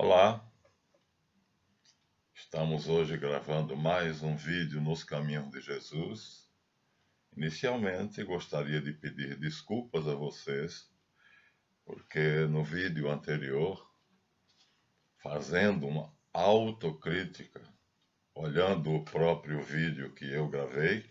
Olá, estamos hoje gravando mais um vídeo nos Caminhos de Jesus. Inicialmente, gostaria de pedir desculpas a vocês, porque no vídeo anterior, fazendo uma autocrítica, olhando o próprio vídeo que eu gravei,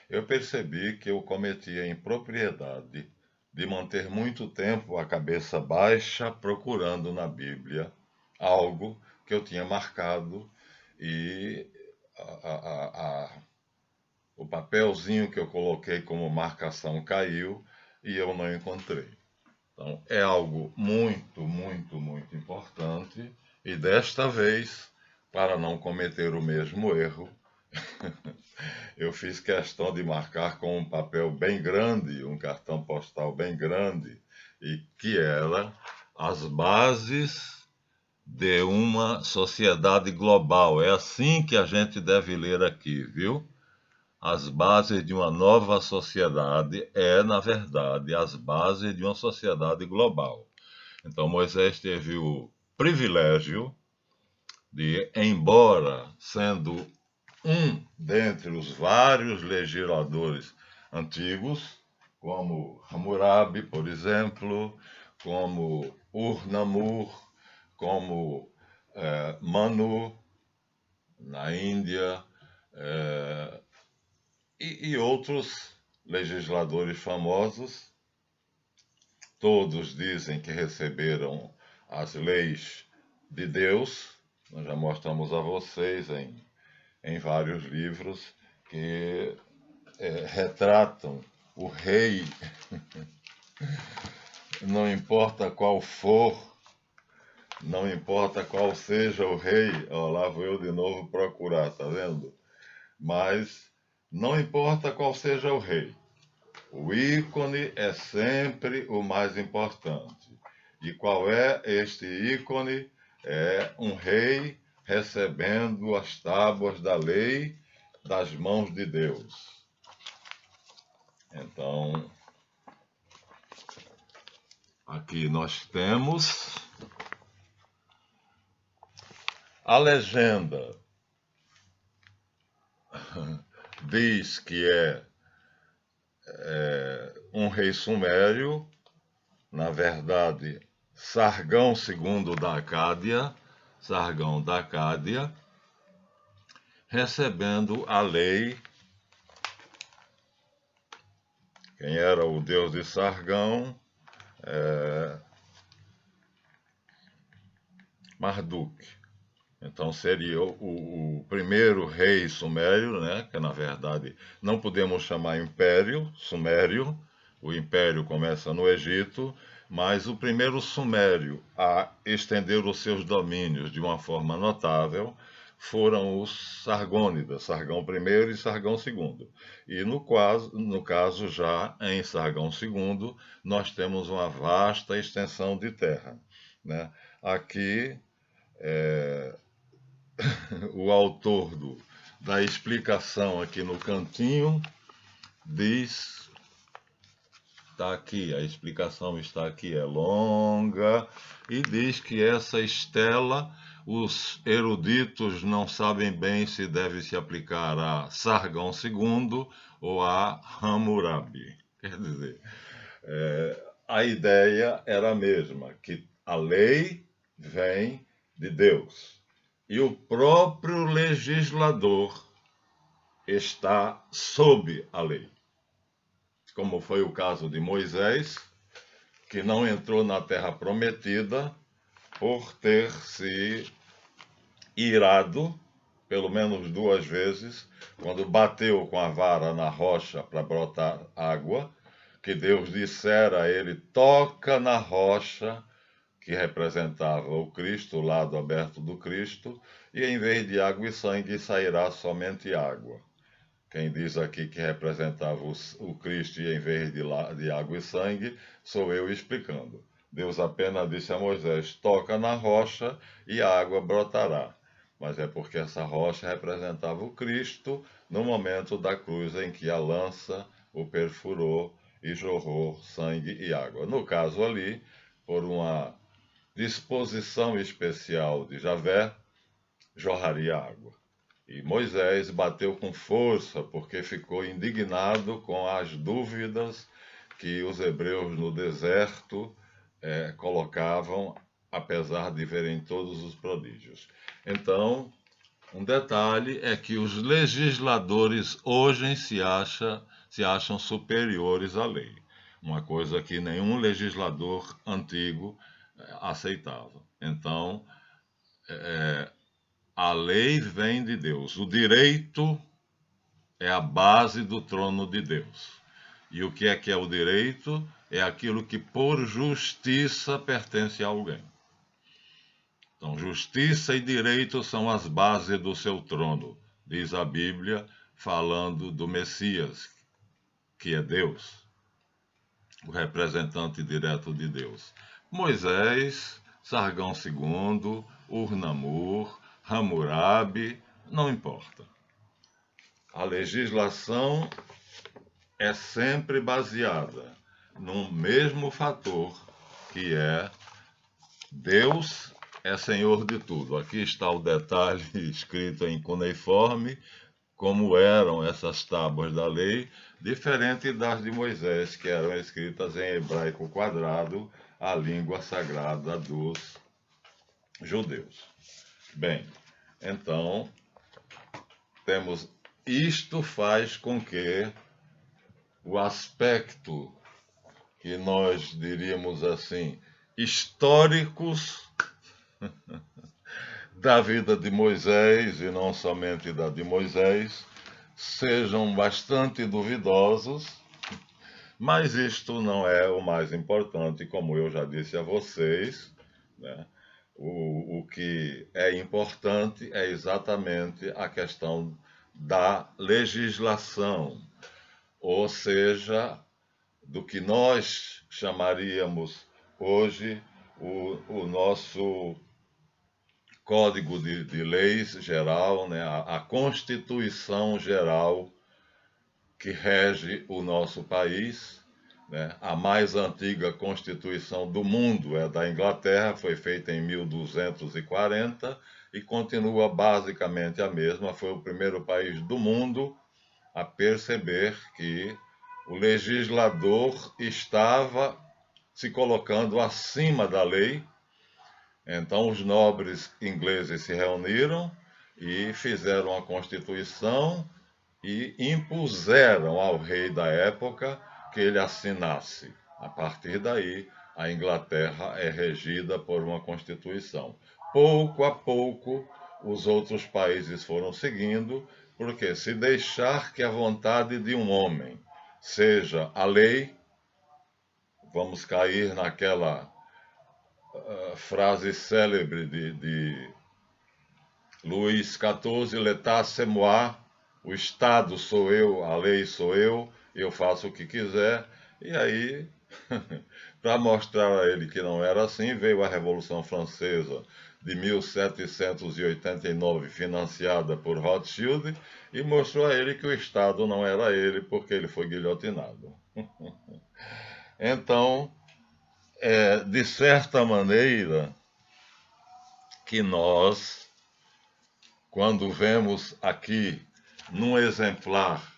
eu percebi que eu cometi a impropriedade de manter muito tempo a cabeça baixa procurando na Bíblia algo que eu tinha marcado e o papelzinho que eu coloquei como marcação caiu e eu não encontrei. Então, é algo muito importante e desta vez, para não cometer o mesmo erro, eu fiz questão de marcar com um papel bem grande, um cartão postal bem grande, e que era as bases de uma sociedade global. É assim que a gente deve ler aqui, viu? As bases de uma nova sociedade na verdade, as bases de uma sociedade global. Então, Moisés teve o privilégio de, embora sendo um dentre os vários legisladores antigos, como Hammurabi, por exemplo, como Ur-Namur, como Manu, na Índia, e outros legisladores famosos. Todos dizem que receberam as leis de Deus. Nós já mostramos a vocês em vários livros que retratam o rei, não importa qual for, não importa qual seja o rei, ó, lá vou eu de novo procurar, tá vendo? Mas não importa qual seja o rei, o ícone é sempre o mais importante. E qual é este ícone? É um rei recebendo as tábuas da lei das mãos de Deus. Então, aqui nós temos a legenda. Diz que é um rei sumério, na verdade, Sargão II da Acádia, Sargão da Acádia, recebendo a lei. Quem era o deus de Sargão? Marduk. Então seria o primeiro rei sumério, né? Que na verdade não podemos chamar império sumério, o império começa no Egito, mas o primeiro sumério a estender os seus domínios de uma forma notável foram os Sargônidas, Sargão I e Sargão II. E no caso já em Sargão II, nós temos uma vasta extensão de terra, né? Aqui o autor da explicação aqui no cantinho diz, está aqui, a explicação está aqui, é longa, e diz que essa estela, os eruditos não sabem bem se deve se aplicar a Sargão II ou a Hammurabi. Quer dizer, a ideia era a mesma, que a lei vem de Deus. E o próprio legislador está sob a lei. Como foi o caso de Moisés, que não entrou na terra prometida por ter se irado, pelo menos 2 vezes, quando bateu com a vara na rocha para brotar água, que Deus dissera a ele: toca na rocha, que representava o Cristo, o lado aberto do Cristo, e em vez de água e sangue sairá somente água. Quem diz aqui que representava o Cristo e em vez de água e sangue, sou eu explicando. Deus apenas disse a Moisés: toca na rocha e a água brotará. Mas é porque essa rocha representava o Cristo no momento da cruz em que a lança o perfurou e jorrou sangue e água. No caso ali, por disposição especial de Javé, jorraria água. E Moisés bateu com força, porque ficou indignado com as dúvidas que os hebreus no deserto colocavam, apesar de verem todos os prodígios. Então, um detalhe é que os legisladores hoje se acham superiores à lei, uma coisa que nenhum legislador antigo aceitava. Então, a lei vem de Deus, o direito é a base do trono de Deus. E o que é o direito? É aquilo que por justiça pertence a alguém. Então, justiça e direito são as bases do seu trono, diz a Bíblia, falando do Messias, que é Deus, o representante direto de Deus. Moisés, Sargão II, Ur-Namur, Hammurabi, não importa. A legislação é sempre baseada no mesmo fator, que é Deus é Senhor de tudo. Aqui está o detalhe escrito em cuneiforme, como eram essas tábuas da lei, diferente das de Moisés, que eram escritas em hebraico quadrado, a língua sagrada dos judeus. Bem, então, isto faz com que o aspecto que nós diríamos assim, históricos da vida de Moisés, e não somente da de Moisés, sejam bastante duvidosos, mas isto não é o mais importante, como eu já disse a vocês, né? O que é importante é exatamente a questão da legislação, ou seja, do que nós chamaríamos hoje o nosso Código de Leis Geral, né? A Constituição Geral que rege o nosso país, né? A mais antiga Constituição do mundo é da Inglaterra, foi feita em 1240 e continua basicamente a mesma. Foi o primeiro país do mundo a perceber que o legislador estava se colocando acima da lei. Então, os nobres ingleses se reuniram e fizeram a Constituição e impuseram ao rei da época que ele assinasse. A partir daí, a Inglaterra é regida por uma Constituição. Pouco a pouco, os outros países foram seguindo, porque se deixar que a vontade de um homem seja a lei, vamos cair naquela frase célebre de Luís XIV, l'état c'est moi, o Estado sou eu, a lei sou eu faço o que quiser. E aí, para mostrar a ele que não era assim, veio a Revolução Francesa de 1789, financiada por Rothschild, e mostrou a ele que o Estado não era ele, porque ele foi guilhotinado. Então, de certa maneira, que nós, quando vemos aqui num exemplar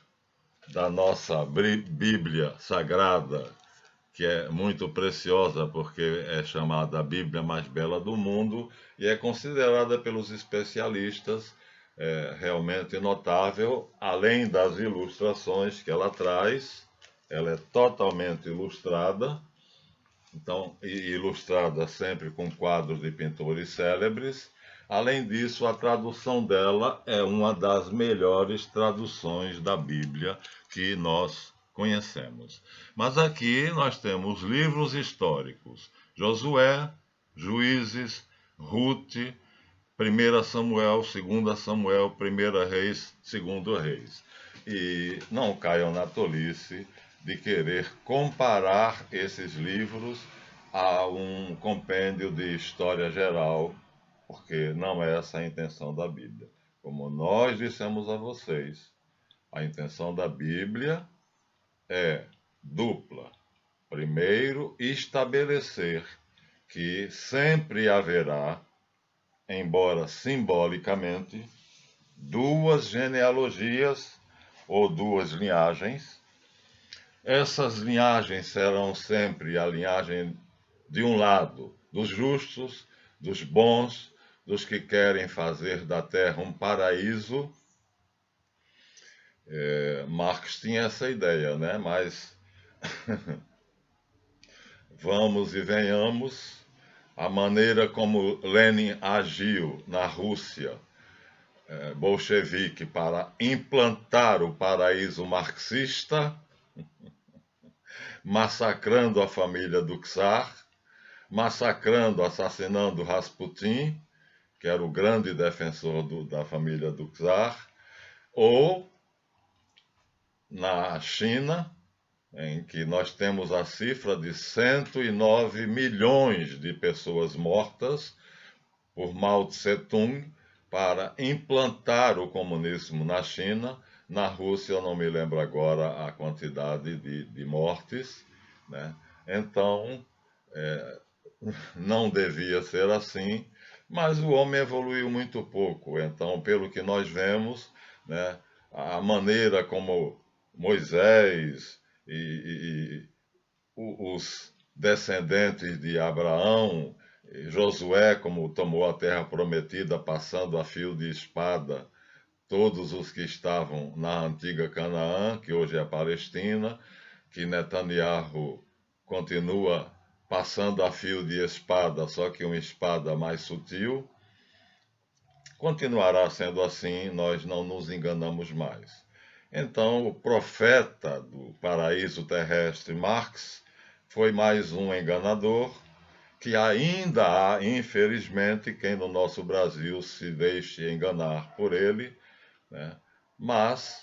da nossa Bíblia Sagrada, que é muito preciosa porque é chamada a Bíblia mais bela do mundo e é considerada pelos especialistas realmente notável, além das ilustrações que ela traz, ela é totalmente ilustrada, então, ilustrada sempre com quadros de pintores célebres. Além disso, a tradução dela é uma das melhores traduções da Bíblia que nós conhecemos. Mas aqui nós temos livros históricos: Josué, Juízes, Ruth, 1 Samuel, 2 Samuel, 1 Reis, 2 Reis. E não caiam na tolice de querer comparar esses livros a um compêndio de história geral, porque não é essa a intenção da Bíblia. Como nós dissemos a vocês, a intenção da Bíblia é dupla. Primeiro, estabelecer que sempre haverá, embora simbolicamente, duas genealogias ou duas linhagens. Essas linhagens serão sempre a linhagem de um lado, dos justos, dos bons, dos que querem fazer da terra um paraíso. Marx tinha essa ideia, né? Mas vamos e venhamos, a maneira como Lenin agiu na Rússia bolchevique para implantar o paraíso marxista, massacrando a família do czar, massacrando, assassinando Rasputin, que era o grande defensor da família do czar, ou na China, em que nós temos a cifra de 109 milhões de pessoas mortas por Mao Tse-tung para implantar o comunismo na China. Na Rússia, eu não me lembro agora a quantidade de mortes, né? Então, não devia ser assim, mas o homem evoluiu muito pouco. Então, pelo que nós vemos, né, a maneira como Moisés e os descendentes de Abraão, Josué, como tomou a terra prometida, passando a fio de espada todos os que estavam na antiga Canaã, que hoje é a Palestina, que Netanyahu continua passando a fio de espada, só que uma espada mais sutil. Continuará sendo assim, nós não nos enganamos mais. Então, o profeta do paraíso terrestre, Marx, foi mais um enganador, que ainda há, infelizmente, quem no nosso Brasil se deixe enganar por ele, né? Mas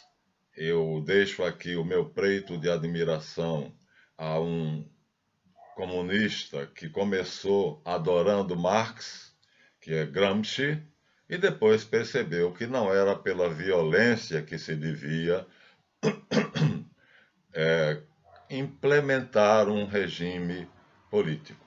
eu deixo aqui o meu preito de admiração a um comunista que começou adorando Marx, que é Gramsci, e depois percebeu que não era pela violência que se devia implementar um regime político.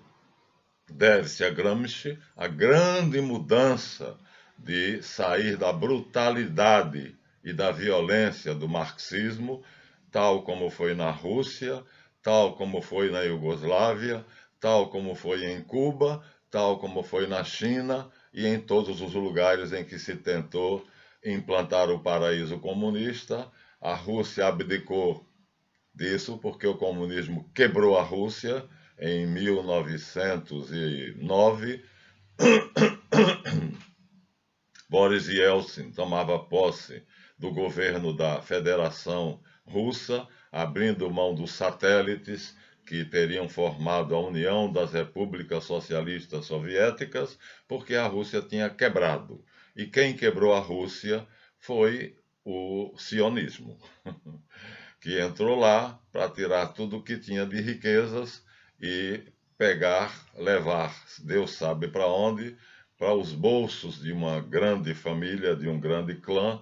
Deve-se a Gramsci a grande mudança de sair da brutalidade e da violência do marxismo, tal como foi na Rússia, tal como foi na Iugoslávia, tal como foi em Cuba, tal como foi na China e em todos os lugares em que se tentou implantar o paraíso comunista. A Rússia abdicou disso porque o comunismo quebrou a Rússia em 1909. Boris Yeltsin tomava posse do governo da Federação Russa, abrindo mão dos satélites que teriam formado a União das Repúblicas Socialistas Soviéticas, porque a Rússia tinha quebrado. E quem quebrou a Rússia foi o sionismo, que entrou lá para tirar tudo o que tinha de riquezas e pegar, levar, Deus sabe para onde, para os bolsos de uma grande família, de um grande clã,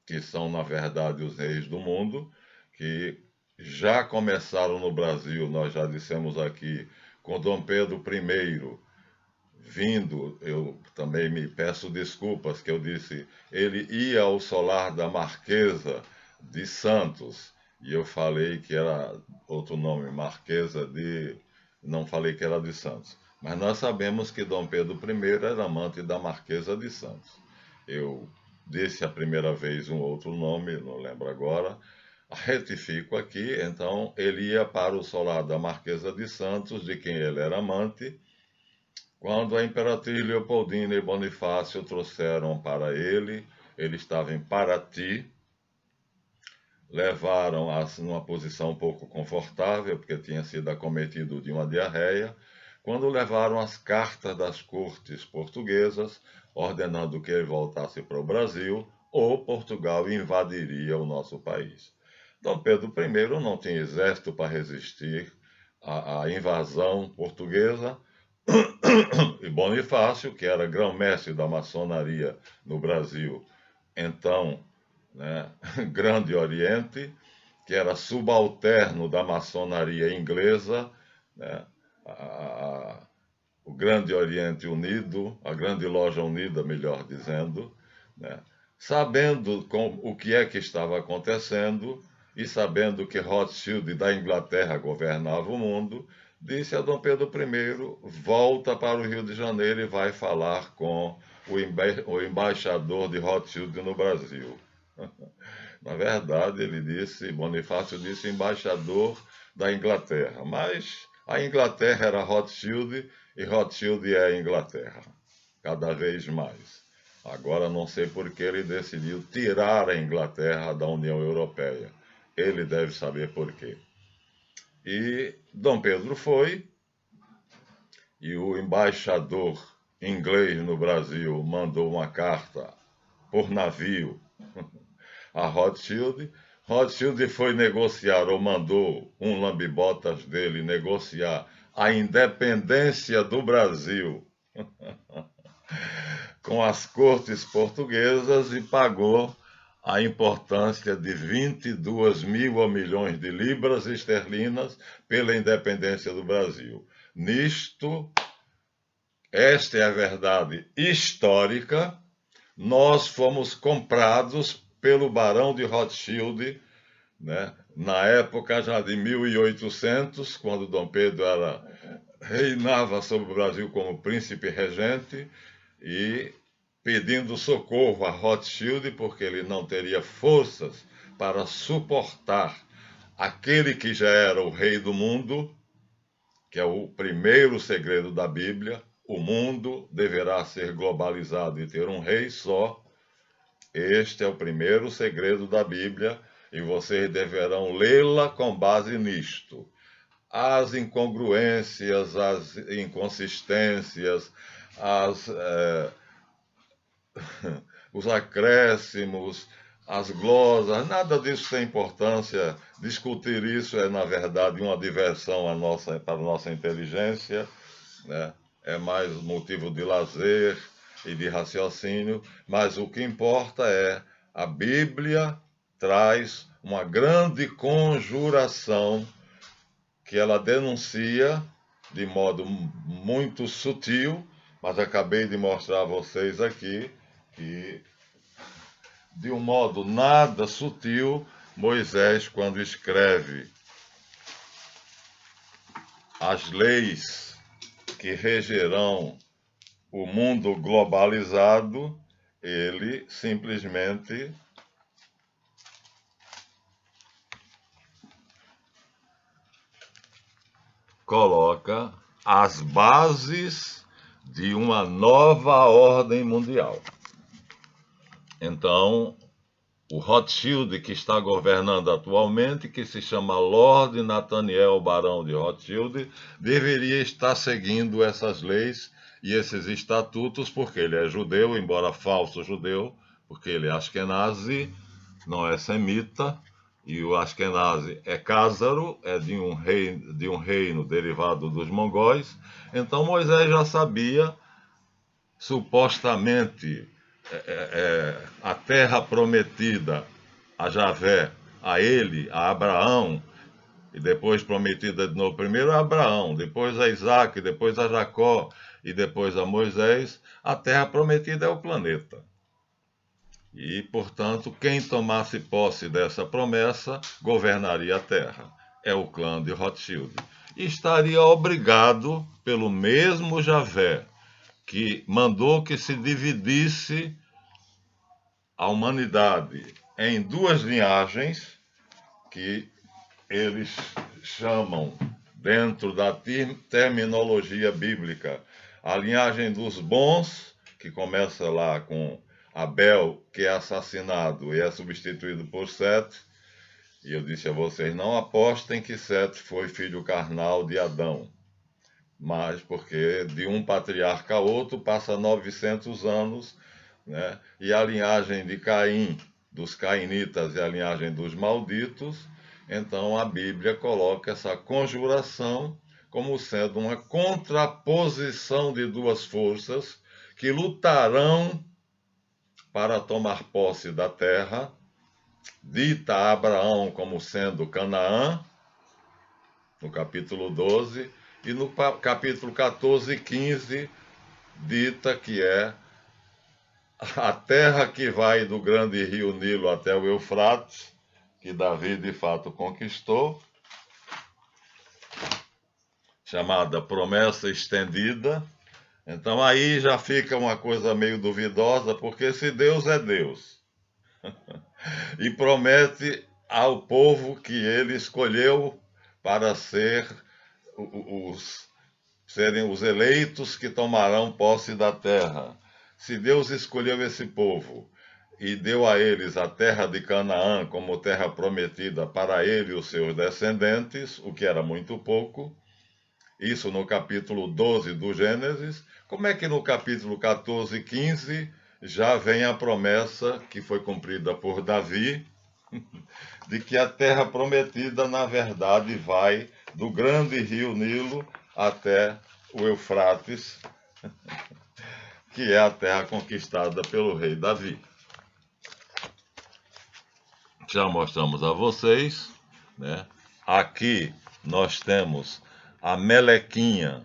que são, na verdade, os reis do mundo, que já começaram no Brasil, nós já dissemos aqui, com Dom Pedro I vindo, eu também me peço desculpas que eu disse, ele ia ao solar da Marquesa de Santos, e eu falei que era outro nome, Marquesa de... não falei que era de Santos. Mas nós sabemos que Dom Pedro I era amante da Marquesa de Santos. Eu disse a primeira vez um outro nome, não lembro agora, retifico aqui, então ele ia para o solar da Marquesa de Santos, de quem ele era amante, quando a imperatriz Leopoldina e Bonifácio trouxeram para ele, ele estava em Paraty, levaram-a numa posição um pouco confortável, porque tinha sido acometido de uma diarreia, quando levaram as cartas das cortes portuguesas, ordenando que ele voltasse para o Brasil, ou Portugal invadiria o nosso país. Dom Pedro I não tinha exército para resistir à invasão portuguesa, e Bonifácio, que era grão-mestre da maçonaria no Brasil, então, né, Grande Oriente, que era subalterno da maçonaria inglesa, né, o Grande Oriente Unido, a Grande Loja Unida, melhor dizendo, né? Sabendo o que é que estava acontecendo e sabendo que Rothschild da Inglaterra governava o mundo, disse a Dom Pedro I, volta para o Rio de Janeiro e vai falar com o embaixador de Rothschild no Brasil. Na verdade, ele disse, Bonifácio disse embaixador da Inglaterra, mas a Inglaterra era Rothschild e Rothschild é a Inglaterra, cada vez mais. Agora não sei por que ele decidiu tirar a Inglaterra da União Europeia. Ele deve saber por quê. E Dom Pedro foi, e o embaixador inglês no Brasil mandou uma carta por navio a Rothschild. Rothschild foi negociar, ou mandou um lambibotas dele negociar a independência do Brasil com as cortes portuguesas e pagou a importância de 22 mil ou milhões de libras esterlinas pela independência do Brasil. Nisto, esta é a verdade histórica, nós fomos comprados pelo Barão de Rothschild, né? Na época já de 1800, quando Dom Pedro reinava sobre o Brasil como príncipe regente, e pedindo socorro a Rothschild, porque ele não teria forças para suportar aquele que já era o rei do mundo, que é o primeiro segredo da Bíblia: o mundo deverá ser globalizado e ter um rei só. Este é o primeiro segredo da Bíblia e vocês deverão lê-la com base nisto. As incongruências, as inconsistências, os acréscimos, as glosas, nada disso tem importância. Discutir isso é, na verdade, uma diversão para a nossa inteligência, né? É mais motivo de lazer e de raciocínio, mas o que importa é a Bíblia traz uma grande conjuração que ela denuncia de modo muito sutil, mas acabei de mostrar a vocês aqui que, de um modo nada sutil, Moisés, quando escreve as leis que regerão o mundo globalizado, ele simplesmente coloca as bases de uma nova ordem mundial. Então, o Rothschild que está governando atualmente, que se chama Lord Nathaniel Barão de Rothschild, deveria estar seguindo essas leis e esses estatutos, porque ele é judeu, embora falso judeu, porque ele é Ashkenazi, não é semita, e o Ashkenazi é cázaro, é de um reino derivado dos mongóis. Então Moisés já sabia, supostamente, a terra prometida a Javé, a ele, a Abraão, e depois prometida de novo, primeiro a Abraão, depois a Isaac, depois a Jacó e depois a Moisés, a terra prometida é o planeta. E, portanto, quem tomasse posse dessa promessa governaria a terra. É o clã de Rothschild. E estaria obrigado pelo mesmo Javé, que mandou que se dividisse a humanidade em duas linhagens, que eles chamam, dentro da terminologia bíblica, a linhagem dos bons, que começa lá com Abel, que é assassinado e é substituído por Sete. E eu disse a vocês, não apostem que Sete foi filho carnal de Adão, mas porque de um patriarca a outro passa 900 anos, né? E a linhagem de Caim, dos cainitas, e a linhagem dos malditos. Então a Bíblia coloca essa conjuração como sendo uma contraposição de duas forças que lutarão para tomar posse da terra, dita a Abraão como sendo Canaã, no capítulo 12, e no capítulo 14 e 15 dita que é a terra que vai do grande rio Nilo até o Eufrates, que Davi de fato conquistou, chamada promessa estendida. Então aí já fica uma coisa meio duvidosa, porque se Deus é Deus e promete ao povo que ele escolheu para serem os eleitos que tomarão posse da terra. Se Deus escolheu esse povo e deu a eles a terra de Canaã como terra prometida para ele e os seus descendentes, o que era muito pouco, isso no capítulo 12 do Gênesis, como é que no capítulo 14 e 15 já vem a promessa que foi cumprida por Davi, de que a terra prometida, na verdade, vai do grande rio Nilo até o Eufrates, que é a terra conquistada pelo rei Davi. Já mostramos a vocês, né? Aqui nós temos a melequinha,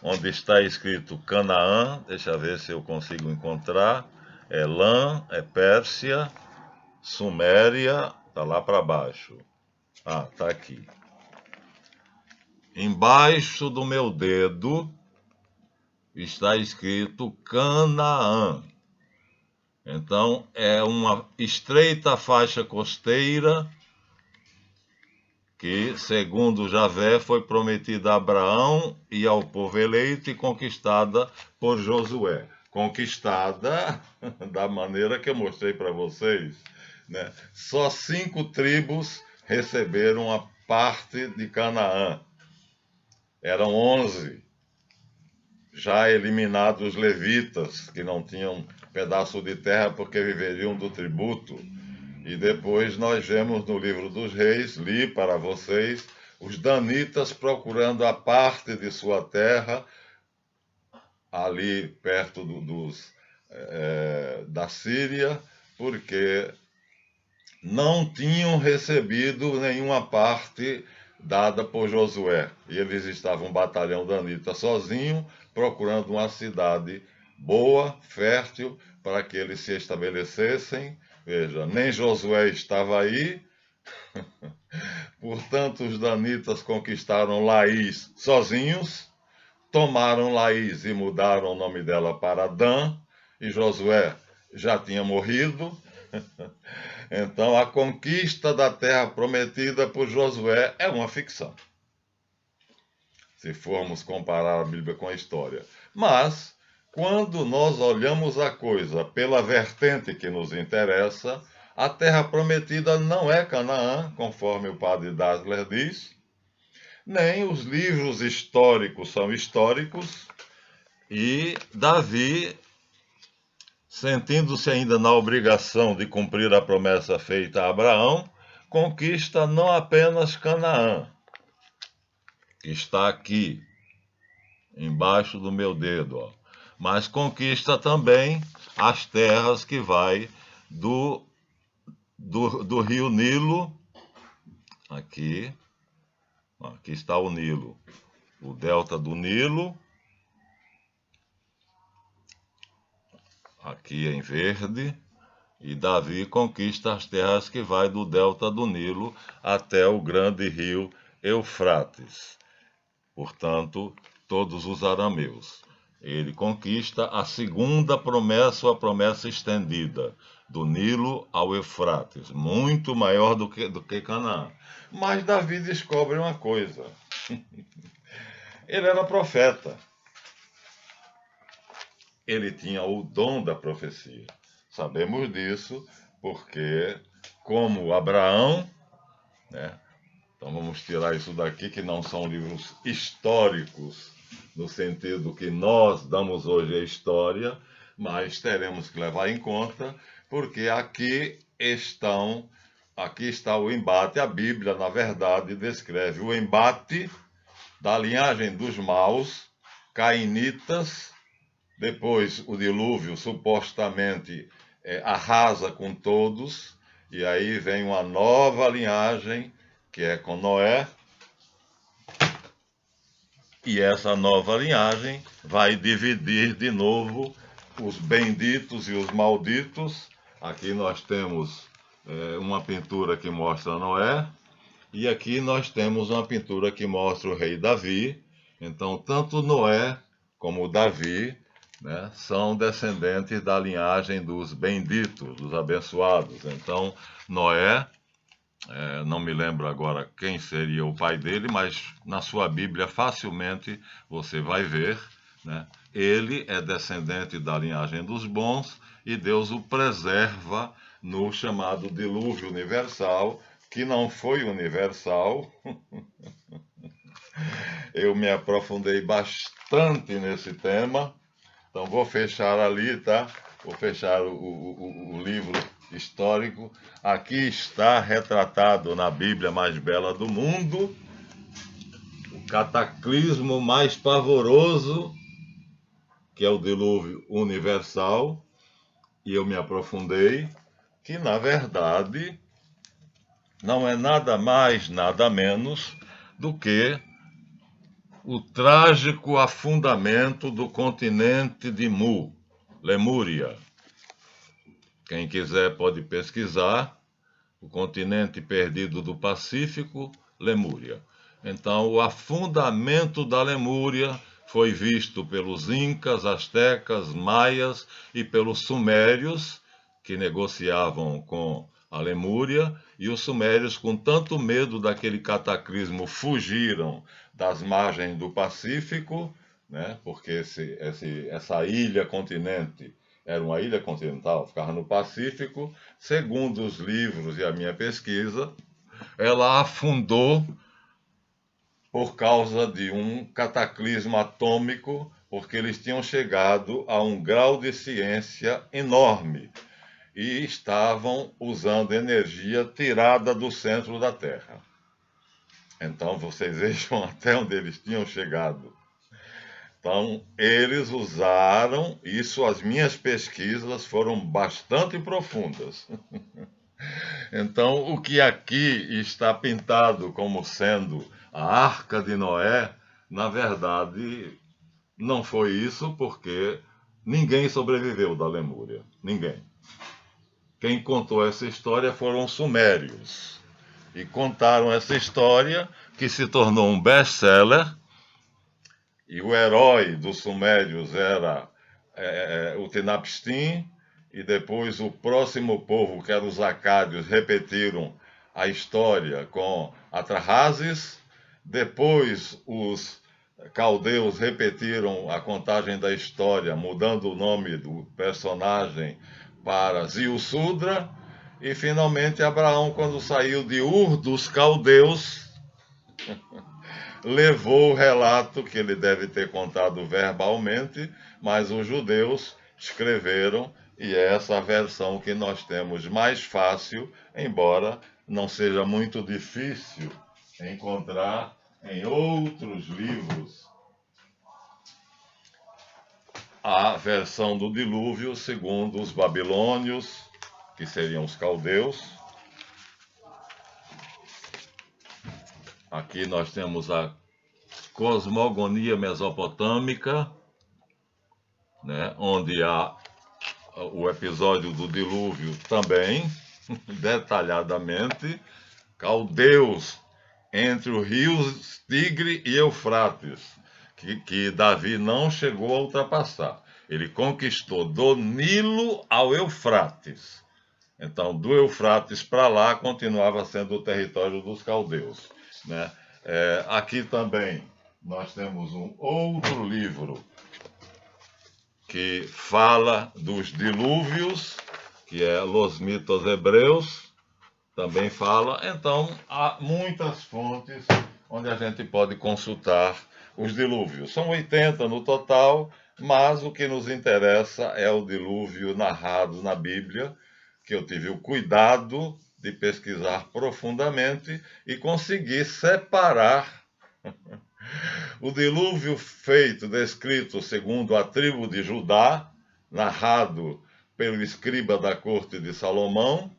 onde está escrito Canaã. Deixa eu ver se eu consigo encontrar. É Lã, é Pérsia, Suméria, tá lá para baixo. Ah, tá aqui. Embaixo do meu dedo está escrito Canaã. Então, é uma estreita faixa costeira que, segundo Javé, foi prometida a Abraão e ao povo eleito e conquistada por Josué. Conquistada da maneira que eu mostrei para vocês, né? Só 5 tribos receberam a parte de Canaã. Eram 11. Já eliminados os levitas, que não tinham pedaço de terra porque viveriam do tributo. E depois nós vemos no livro dos reis, li para vocês, os danitas procurando a parte de sua terra, ali perto da Síria, porque não tinham recebido nenhuma parte dada por Josué. E eles estavam, um batalhão danita sozinho, procurando uma cidade boa, fértil, para que eles se estabelecessem. Veja, nem Josué estava aí, portanto os danitas conquistaram Laís sozinhos, tomaram Laís e mudaram o nome dela para Dan, e Josué já tinha morrido. Então a conquista da terra prometida por Josué é uma ficção, se formos comparar a Bíblia com a história. Mas, quando nós olhamos a coisa pela vertente que nos interessa, a terra prometida não é Canaã, conforme o padre Dassler diz, nem os livros históricos são históricos, e Davi, sentindo-se ainda na obrigação de cumprir a promessa feita a Abraão, conquista não apenas Canaã, que está aqui, embaixo do meu dedo, ó, mas conquista também as terras que vai do rio Nilo, aqui está o Nilo, o delta do Nilo, aqui em verde, e Davi conquista as terras que vai do delta do Nilo até o grande rio Eufrates. Portanto, todos os arameus. Ele conquista a segunda promessa, a promessa estendida, do Nilo ao Eufrates, muito maior do que Canaã. Mas Davi descobre uma coisa. Ele era profeta. Ele tinha o dom da profecia. Sabemos disso porque, como Abraão, né? Então vamos tirar isso daqui, que não são livros históricos, no sentido que nós damos hoje a história, mas teremos que levar em conta, porque aqui está o embate. A Bíblia, na verdade, descreve o embate da linhagem dos maus, cainitas, depois o dilúvio supostamente arrasa com todos, e aí vem uma nova linhagem, que é com Noé, E essa nova linhagem vai dividir de novo os benditos e os malditos. Aqui nós temos uma pintura que mostra Noé, e aqui nós temos uma pintura que mostra o rei Davi. Então, tanto Noé como Davi, né, são descendentes da linhagem dos benditos, dos abençoados. Então, Noé, não me lembro agora quem seria o pai dele, mas na sua Bíblia facilmente você vai ver, né? Ele é descendente da linhagem dos bons e Deus o preserva no chamado dilúvio universal, que não foi universal. Eu me aprofundei bastante nesse tema, então vou fechar ali, tá? Vou fechar o livro histórico. Aqui está retratado na Bíblia mais bela do mundo o cataclismo mais pavoroso, que é o dilúvio universal, e eu me aprofundei que, na verdade, não é nada mais, nada menos do que o trágico afundamento do continente de Mu, Lemúria. Quem quiser pode pesquisar, o continente perdido do Pacífico, Lemúria. Então, o afundamento da Lemúria foi visto pelos incas, astecas, maias e pelos sumérios, que negociavam com a Lemúria, e os sumérios, com tanto medo daquele cataclismo, fugiram das margens do Pacífico, né? Porque essa ilha-continente era uma ilha continental, ficava no Pacífico. Segundo os livros e a minha pesquisa, ela afundou por causa de um cataclismo atômico, porque eles tinham chegado a um grau de ciência enorme e estavam usando energia tirada do centro da Terra. Então, vocês vejam até onde eles tinham chegado. Então, eles usaram isso, as minhas pesquisas foram bastante profundas. Então, o que aqui está pintado como sendo a Arca de Noé, na verdade, não foi isso, porque ninguém sobreviveu da Lemúria. Ninguém. Quem contou essa história foram os sumérios. E contaram essa história, que se tornou um best-seller, e o herói dos sumérios era Utinapishtim, e depois o próximo povo, que eram os acádios, repetiram a história com Atrahasis. Depois os caldeus repetiram a contagem da história, mudando o nome do personagem para Ziusudra. E finalmente Abraão, quando saiu de Ur dos caldeus, levou o relato que ele deve ter contado verbalmente, mas os judeus escreveram, e é essa a versão que nós temos mais fácil, embora não seja muito difícil encontrar em outros livros a versão do dilúvio segundo os babilônios, que seriam os caldeus. Aqui nós temos a cosmogonia mesopotâmica, né, onde há o episódio do dilúvio também, detalhadamente. Caldeus, entre os rios Tigre e Eufrates, que Davi não chegou a ultrapassar. Ele conquistou do Nilo ao Eufrates. Então, do Eufrates para lá, continuava sendo o território dos caldeus, né? Aqui também nós temos um outro livro que fala dos dilúvios, que é Los Mitos Hebreus, também fala. Então, há muitas fontes onde a gente pode consultar os dilúvios. São 80 no total, mas o que nos interessa é o dilúvio narrado na Bíblia, que eu tive o cuidado de pesquisar profundamente e conseguir separar o dilúvio feito, descrito segundo a tribo de Judá, narrado pelo escriba da corte de Salomão,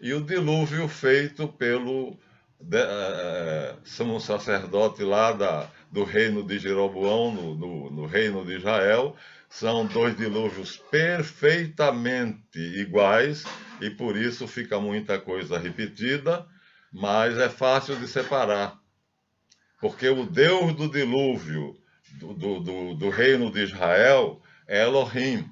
e o dilúvio feito pelo sumo sacerdote lá do reino de Jeroboão, no reino de Israel, são dois dilúvios perfeitamente iguais e por isso fica muita coisa repetida, mas é fácil de separar. Porque o Deus do dilúvio do reino de Israel é Elohim.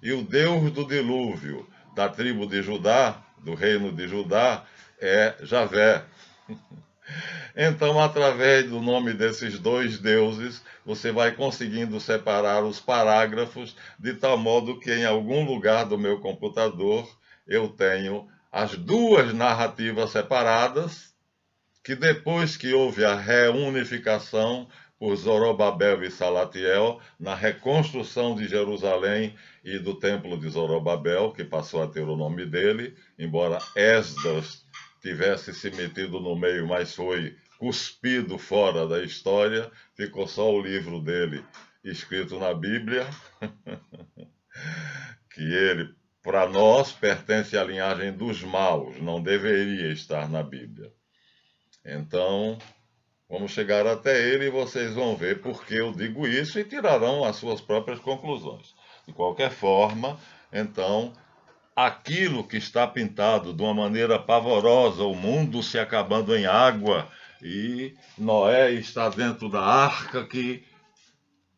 E o Deus do dilúvio da tribo de Judá, do reino de Judá, é Javé. Então, através do nome desses dois deuses, você vai conseguindo separar os parágrafos de tal modo que em algum lugar do meu computador eu tenho as duas narrativas separadas, que depois que houve a reunificação por Zorobabel e Salatiel, na reconstrução de Jerusalém e do templo de Zorobabel, que passou a ter o nome dele, embora Esdras tivesse se metido no meio, mas foi cuspido fora da história, ficou só o livro dele escrito na Bíblia, que ele, para nós, pertence à linhagem dos maus, não deveria estar na Bíblia. Então, vamos chegar até ele e vocês vão ver por que eu digo isso e tirarão as suas próprias conclusões. De qualquer forma, então, aquilo que está pintado de uma maneira pavorosa, o mundo se acabando em água e Noé está dentro da arca que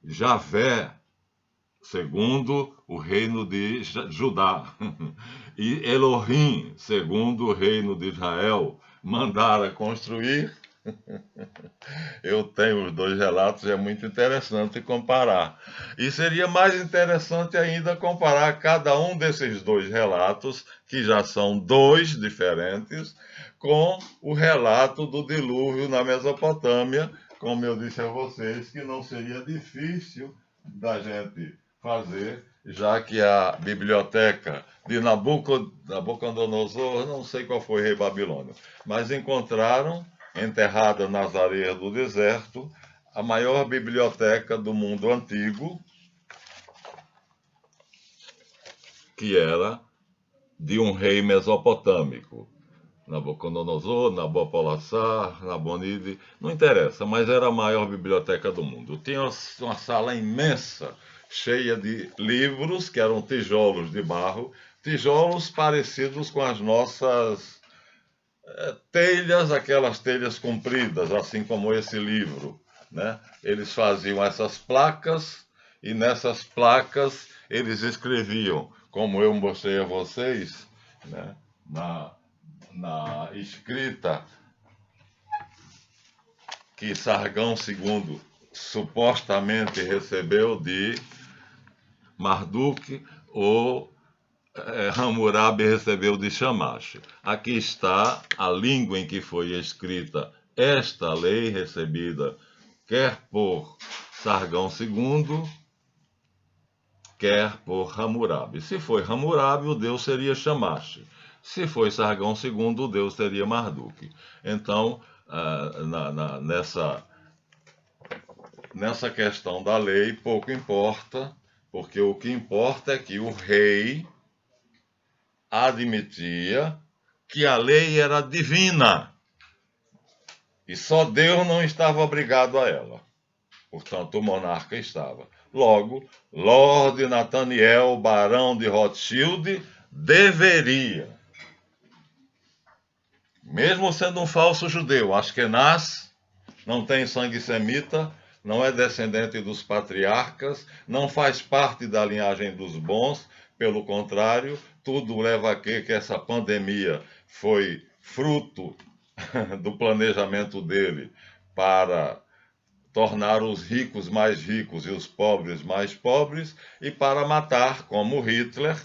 Javé, segundo o reino de Judá, e Elohim, segundo o reino de Israel, mandara construir. Eu tenho os dois relatos e é muito interessante comparar. E seria mais interessante ainda comparar cada um desses dois relatos, que já são dois diferentes, com o relato do dilúvio na Mesopotâmia, como eu disse a vocês, que não seria difícil da gente fazer, já que a biblioteca de Nabucodonosor, não sei qual foi o rei babilônio, mas encontraram enterrada nas areias do deserto, a maior biblioteca do mundo antigo, que era de um rei mesopotâmico. Nabucodonosor, Nabopolassar, Nabonide, não interessa, mas era a maior biblioteca do mundo. Tinha uma sala imensa, cheia de livros, que eram tijolos de barro, tijolos parecidos com as nossas telhas, aquelas telhas compridas, assim como esse livro, né? Eles faziam essas placas e nessas placas eles escreviam, como eu mostrei a vocês, né? Na escrita que Sargão II supostamente recebeu de Marduk ou Hammurabi recebeu de Shamash. Aqui está a língua em que foi escrita esta lei recebida quer por Sargão II, quer por Hammurabi. Se foi Hammurabi, o deus seria Shamash. Se foi Sargão II, o deus seria Marduk. Então, nessa questão da lei, pouco importa, porque o que importa é que o rei admitia que a lei era divina e só Deus não estava obrigado a ela. Portanto, o monarca estava. Logo, Lord Nathaniel, barão de Rothschild, deveria, mesmo sendo um falso judeu, Askenaz, não tem sangue semita, não é descendente dos patriarcas, não faz parte da linhagem dos bons, pelo contrário, tudo leva a que essa pandemia foi fruto do planejamento dele para tornar os ricos mais ricos e os pobres mais pobres e para matar, como Hitler,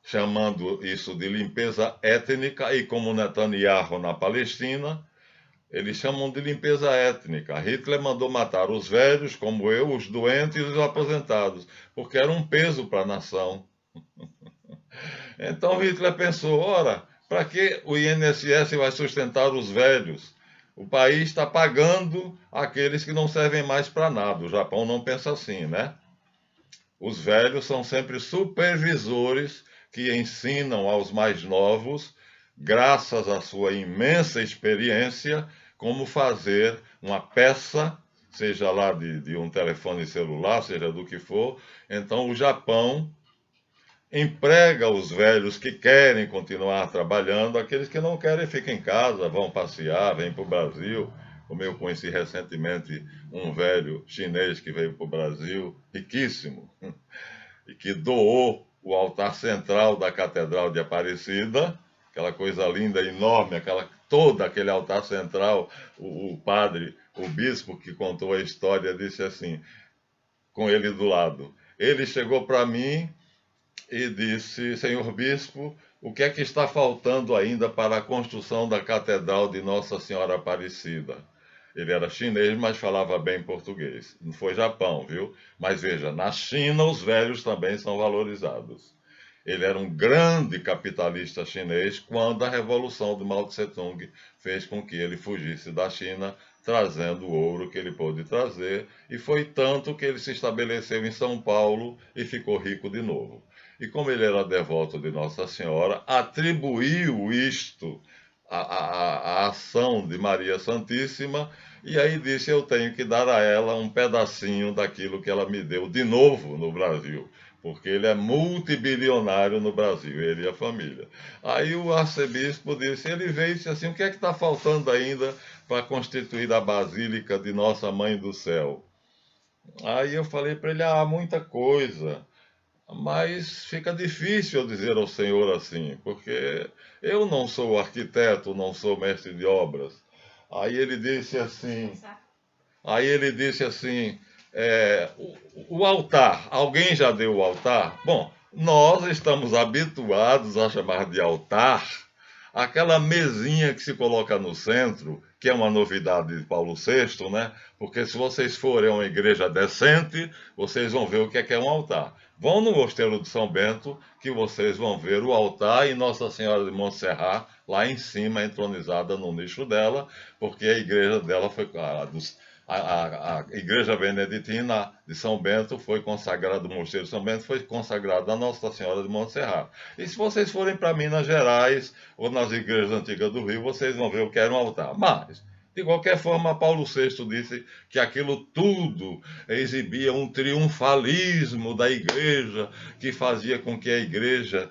chamando isso de limpeza étnica, e como Netanyahu na Palestina, eles chamam de limpeza étnica. Hitler mandou matar os velhos, como eu, os doentes e os aposentados, porque era um peso para a nação. Então Hitler pensou, ora, para que o INSS vai sustentar os velhos? O país está pagando aqueles que não servem mais para nada. O Japão não pensa assim, né? Os velhos são sempre supervisores que ensinam aos mais novos graças à sua imensa experiência, como fazer uma peça, seja lá de um telefone celular, seja do que for. Então, o Japão emprega os velhos que querem continuar trabalhando, aqueles que não querem ficam em casa, vão passear, vêm para o Brasil. Como eu conheci recentemente um velho chinês que veio para o Brasil, riquíssimo, e que doou o altar central da Catedral de Aparecida, aquela coisa linda, enorme, todo aquele altar central. O padre, o bispo que contou a história, disse assim, com ele do lado. Ele chegou para mim e disse: Senhor Bispo, o que é que está faltando ainda para a construção da Catedral de Nossa Senhora Aparecida? Ele era chinês, mas falava bem português. Não foi Japão, viu? Mas veja, na China os velhos também são valorizados. Ele era um grande capitalista chinês quando a revolução de Mao Tse-tung fez com que ele fugisse da China, trazendo o ouro que ele pôde trazer, e foi tanto que ele se estabeleceu em São Paulo e ficou rico de novo. E como ele era devoto de Nossa Senhora, atribuiu isto à ação de Maria Santíssima, e aí disse: eu tenho que dar a ela um pedacinho daquilo que ela me deu de novo no Brasil, porque ele é multibilionário no Brasil, ele e a família. Aí o arcebispo disse, ele veio e disse assim: o que é que está faltando ainda para constituir a Basílica de Nossa Mãe do Céu? Aí eu falei para ele: muita coisa. Mas fica difícil eu dizer ao Senhor assim, porque eu não sou arquiteto, não sou mestre de obras. Aí ele disse assim, o altar, alguém já deu o altar? Bom, nós estamos habituados a chamar de altar aquela mesinha que se coloca no centro, que é uma novidade de Paulo VI, né? Porque se vocês forem a uma igreja decente, vocês vão ver o que é um altar. Vão no Mosteiro de São Bento, que vocês vão ver o altar e Nossa Senhora de Montserrat lá em cima, entronizada no nicho dela, porque a igreja dela foi a igreja beneditina de São Bento foi consagrada, o Mosteiro de São Bento foi consagrado a Nossa Senhora de Montserrat. E se vocês forem para Minas Gerais ou nas igrejas antigas do Rio, vocês vão ver o que era um altar. Mas, de qualquer forma, Paulo VI disse que aquilo tudo exibia um triunfalismo da igreja, que fazia com que a igreja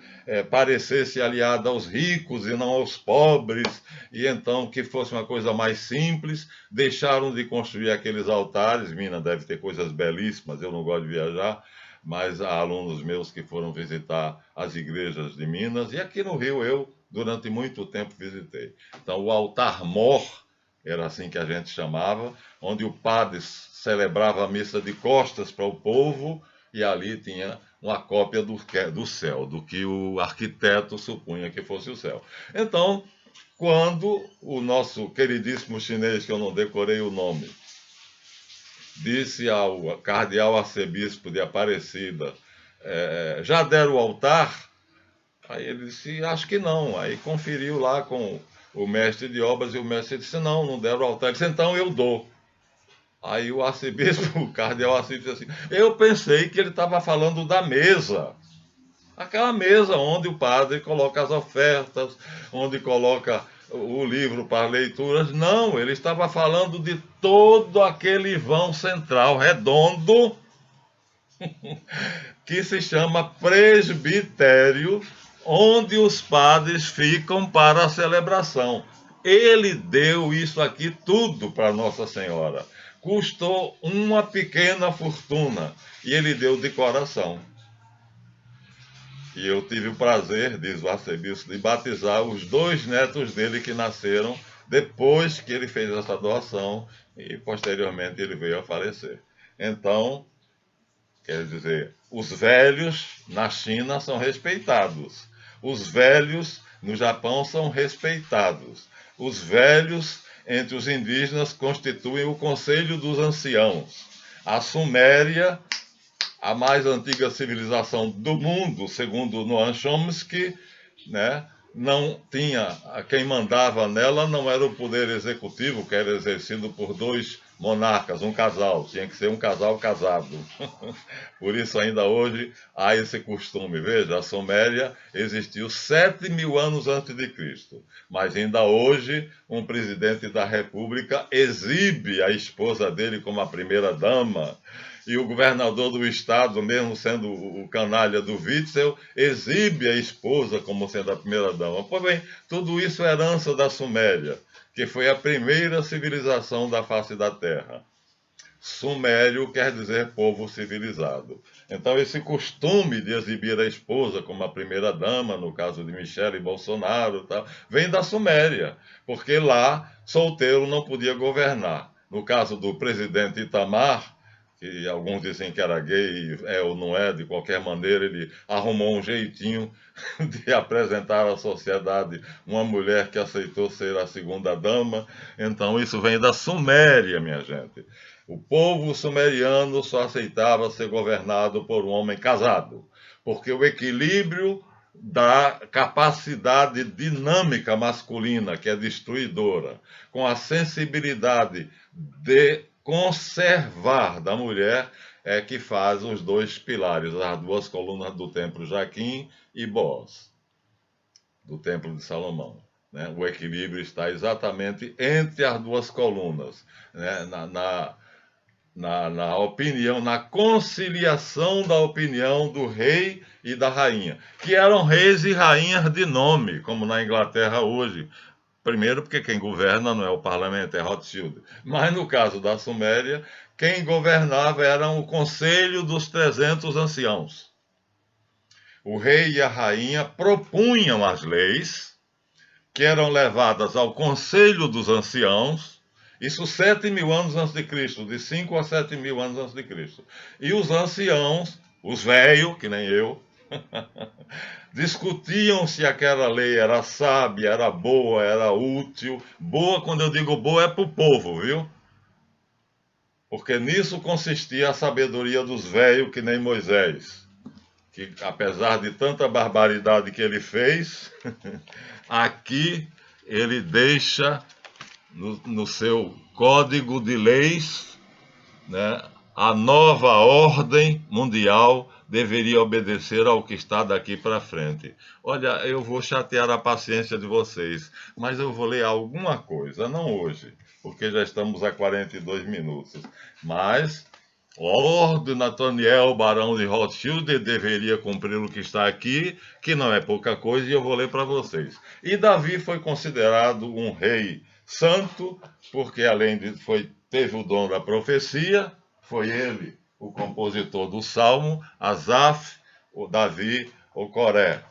parecesse aliada aos ricos e não aos pobres, e então que fosse uma coisa mais simples. Deixaram de construir aqueles altares. Minas deve ter coisas belíssimas, eu não gosto de viajar, mas há alunos meus que foram visitar as igrejas de Minas, e aqui no Rio eu, durante muito tempo, visitei. Então, o altar-mor, era assim que a gente chamava, onde o padre celebrava a missa de costas para o povo, e ali tinha uma cópia do céu, do que o arquiteto supunha que fosse o céu. Então, quando o nosso queridíssimo chinês, que eu não decorei o nome, disse ao cardeal arcebispo de Aparecida, já deram o altar? Aí ele disse, acho que não. Aí conferiu lá com o mestre de obras, e o mestre disse, não deram o altar. Ele disse, então eu dou. Aí o arcebispo, o cardeal arcebispo, disse assim, eu pensei que ele estava falando da mesa. Aquela mesa onde o padre coloca as ofertas, onde coloca o livro para leituras. Não, ele estava falando de todo aquele vão central redondo que se chama presbitério, onde os padres ficam para a celebração. Ele deu isso aqui tudo para Nossa Senhora. Custou uma pequena fortuna e ele deu de coração. E eu tive o prazer, diz o arcebispo, de batizar os 2 netos dele que nasceram depois que ele fez essa doação e posteriormente ele veio a falecer. Então, quer dizer, os velhos na China são respeitados. Os velhos no Japão são respeitados. Os velhos entre os indígenas constituem o Conselho dos Anciãos. A Suméria, a mais antiga civilização do mundo, segundo Noam Chomsky, né, não tinha, quem mandava nela não era o poder executivo, que era exercido por 2 monarcas, um casal, tinha que ser um casal casado. Por isso ainda hoje há esse costume. Veja, a Suméria existiu 7.000 anos antes de Cristo, mas ainda hoje um presidente da República exibe a esposa dele como a primeira dama, e o governador do estado, mesmo sendo o canalha do Witzel, exibe a esposa como sendo a primeira dama. Pois bem, tudo isso é herança da Suméria, que foi a primeira civilização da face da Terra. Sumério quer dizer povo civilizado. Então, esse costume de exibir a esposa como a primeira-dama, no caso de Michele Bolsonaro, tá, vem da Suméria, porque lá solteiro não podia governar. No caso do presidente Itamar, que alguns dizem que era gay, é ou não é, de qualquer maneira, ele arrumou um jeitinho de apresentar à sociedade uma mulher que aceitou ser a segunda dama. Então, isso vem da Suméria, minha gente. O povo sumeriano só aceitava ser governado por um homem casado, porque o equilíbrio da capacidade dinâmica masculina, que é destruidora, com a sensibilidade de conservar da mulher, é que faz os dois pilares, as duas colunas do templo Jaquim e Bós, do templo de Salomão. Né? O equilíbrio está exatamente entre as duas colunas, né? na opinião, na conciliação da opinião do rei e da rainha, que eram reis e rainhas de nome, como na Inglaterra hoje. Primeiro, porque quem governa não é o parlamento, é Rothschild. Mas no caso da Suméria, quem governava era o Conselho dos 300 Anciãos. O rei e a rainha propunham as leis, que eram levadas ao Conselho dos Anciãos, isso 7.000 anos antes de Cristo, de 5 a 7.000 anos antes de Cristo. E os anciãos, os velhos, que nem eu, discutiam se aquela lei era sábia, era boa, era útil. Boa, quando eu digo boa, é para o povo, viu? Porque nisso consistia a sabedoria dos velhos, que nem Moisés, que apesar de tanta barbaridade que ele fez, aqui ele deixa no seu código de leis, né, a nova ordem mundial deveria obedecer ao que está daqui para frente. Olha, eu vou chatear a paciência de vocês, mas eu vou ler alguma coisa, não hoje, porque já estamos a 42 minutos. Mas Lord Nathaniel Barão de Rothschild deveria cumprir o que está aqui, que não é pouca coisa, e eu vou ler para vocês. E Davi foi considerado um rei santo, porque além de teve o dom da profecia, foi ele o compositor do Salmo, Asaf, o Davi, o Coré.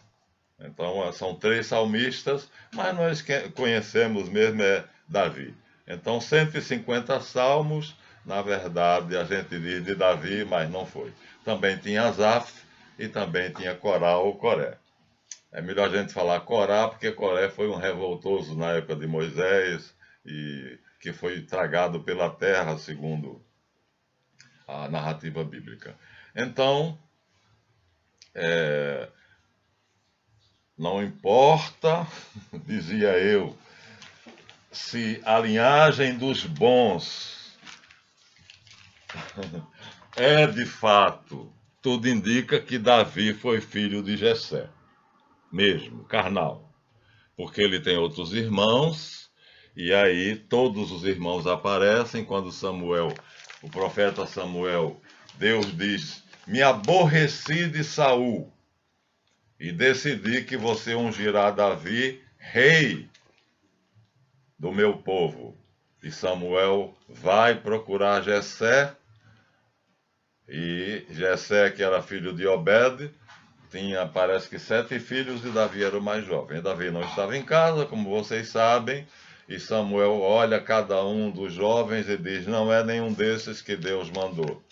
Então são 3 salmistas, mas nós conhecemos mesmo é Davi. Então 150 salmos, na verdade a gente diz de Davi, mas não foi. Também tinha Asaf e também tinha Corá ou Coré. É melhor a gente falar Corá, porque Coré foi um revoltoso na época de Moisés e que foi tragado pela terra, segundo a narrativa bíblica. Então, não importa, dizia eu, se a linhagem dos bons é de fato, tudo indica que Davi foi filho de Jessé, mesmo, carnal, porque ele tem outros irmãos, e aí todos os irmãos aparecem quando Samuel, o profeta Samuel, Deus diz: me aborreci de Saul e decidi que você ungirá Davi rei do meu povo. E Samuel vai procurar Jessé, e Jessé, que era filho de Obed, tinha, parece que 7 filhos, e Davi era o mais jovem. Davi não estava em casa, como vocês sabem, e Samuel olha cada um dos jovens e diz: não é nenhum desses que Deus mandou.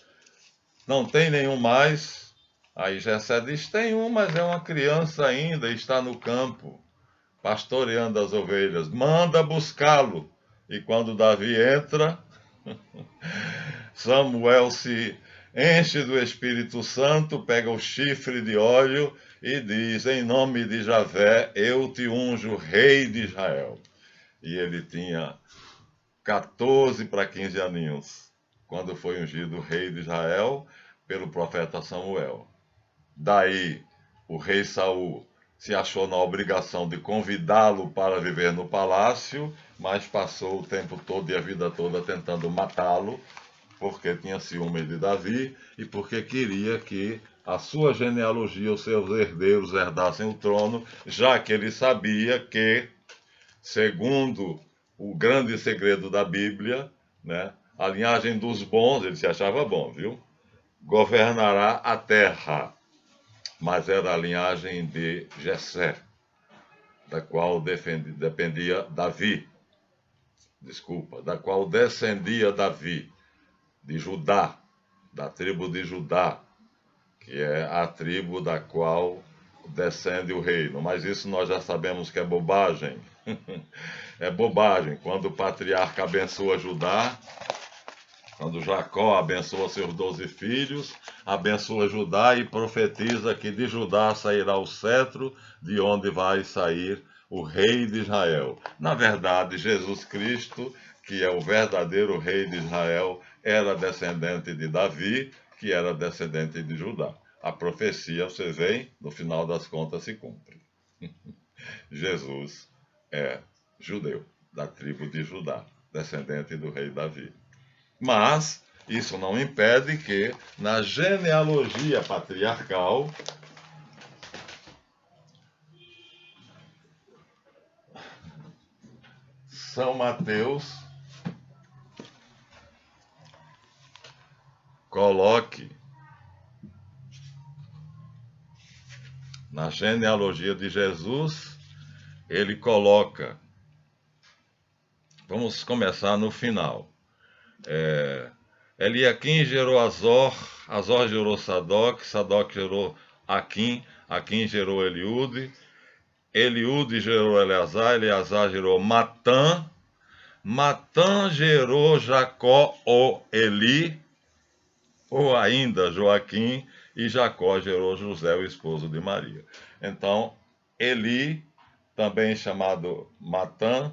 Não tem nenhum mais? Aí Jessé diz: tem um, mas é uma criança ainda, está no campo, pastoreando as ovelhas. Manda buscá-lo. E quando Davi entra, Samuel se enche do Espírito Santo, pega o chifre de óleo e diz: em nome de Javé, eu te unjo rei de Israel. E ele tinha 14 para 15 aninhos, quando foi ungido rei de Israel pelo profeta Samuel. Daí, o rei Saul se achou na obrigação de convidá-lo para viver no palácio, mas passou o tempo todo e a vida toda tentando matá-lo, porque tinha ciúme de Davi e porque queria que a sua genealogia, os seus herdeiros herdassem o trono, já que ele sabia que, segundo o grande segredo da Bíblia, né, a linhagem dos bons, ele se achava bom, viu? Governará a terra. Mas era a linhagem de Jessé, da qual dependia Davi. Da qual descendia Davi, de Judá, da tribo de Judá, que é a tribo da qual descende o reino. Mas isso nós já sabemos que é bobagem. É bobagem. Quando o patriarca abençoa Judá, quando Jacó abençoa seus 12 filhos, abençoa Judá e profetiza que de Judá sairá o cetro, de onde vai sair o rei de Israel. Na verdade, Jesus Cristo, que é o verdadeiro rei de Israel, era descendente de Davi, que era descendente de Judá. A profecia, vocês veem, no final das contas se cumpre. Jesus é judeu, da tribo de Judá, descendente do rei Davi. Mas isso não impede que, na genealogia patriarcal, São Mateus coloque na genealogia de Jesus, ele coloca, vamos começar no final. Eliaquim gerou Azor, Azor gerou Sadoc, Sadoc gerou Aquim, Aquim gerou Eliúde, Eliúde gerou Eleazar, Eleazar gerou Matã, Matã gerou Jacó ou Eli, ou ainda Joaquim, e Jacó gerou José, o esposo de Maria. Então, Eli, também chamado Matã,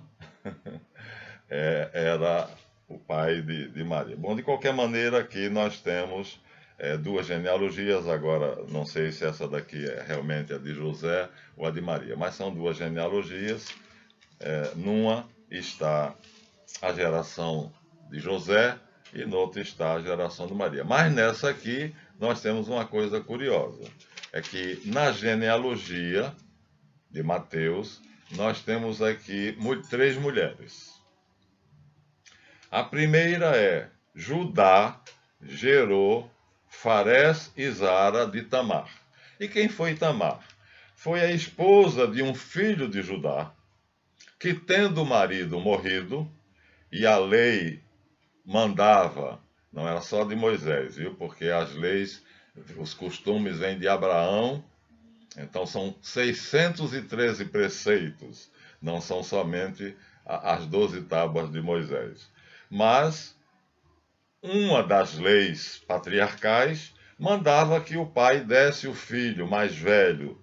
era o pai de Maria. Bom, de qualquer maneira, aqui nós temos duas genealogias. Agora, não sei se essa daqui é realmente a de José ou a de Maria, mas são duas genealogias. Numa está a geração de José e noutra está a geração de Maria. Mas nessa aqui nós temos uma coisa curiosa, é que na genealogia de Mateus nós temos aqui 3 mulheres. A primeira é Judá gerou Farés e Zara de Tamar. E quem foi Tamar? Foi a esposa de um filho de Judá, que tendo o marido morrido, e a lei mandava, não era só de Moisés, viu? Porque as leis, os costumes vêm de Abraão, então são 613 preceitos, não são somente as 12 tábuas de Moisés. Mas uma das leis patriarcais mandava que o pai desse o filho mais velho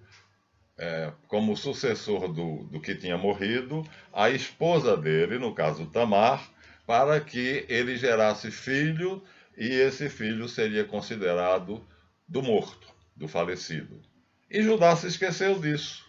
como sucessor do que tinha morrido, à esposa dele, no caso Tamar, para que ele gerasse filho e esse filho seria considerado do morto, do falecido. E Judá se esqueceu disso.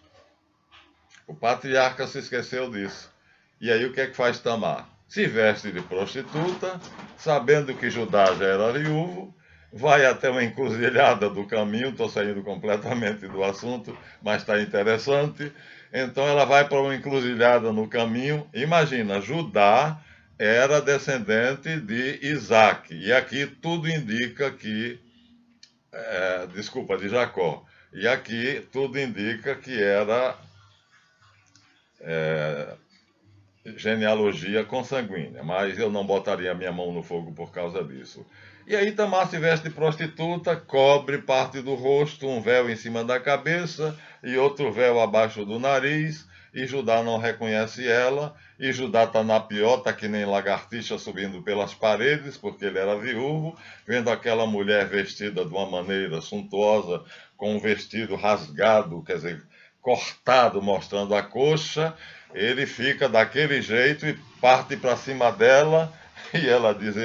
O patriarca se esqueceu disso. E aí o que é que faz Tamar? Se veste de prostituta, sabendo que Judá já era viúvo, vai até uma encruzilhada do caminho, estou saindo completamente do assunto, mas está interessante. Então ela vai para uma encruzilhada no caminho. Imagina, Judá era descendente de Isaac, e aqui tudo indica que, de Jacó, e aqui tudo indica que era genealogia consanguínea, mas eu não botaria minha mão no fogo por causa disso. E aí Tamar se veste de prostituta, cobre parte do rosto, um véu em cima da cabeça e outro véu abaixo do nariz, e Judá não reconhece ela, e Judá está na piota que nem lagartixa subindo pelas paredes, porque ele era viúvo, vendo aquela mulher vestida de uma maneira suntuosa, com um vestido rasgado, quer dizer, cortado, mostrando a coxa, ele fica daquele jeito e parte para cima dela, e ela diz,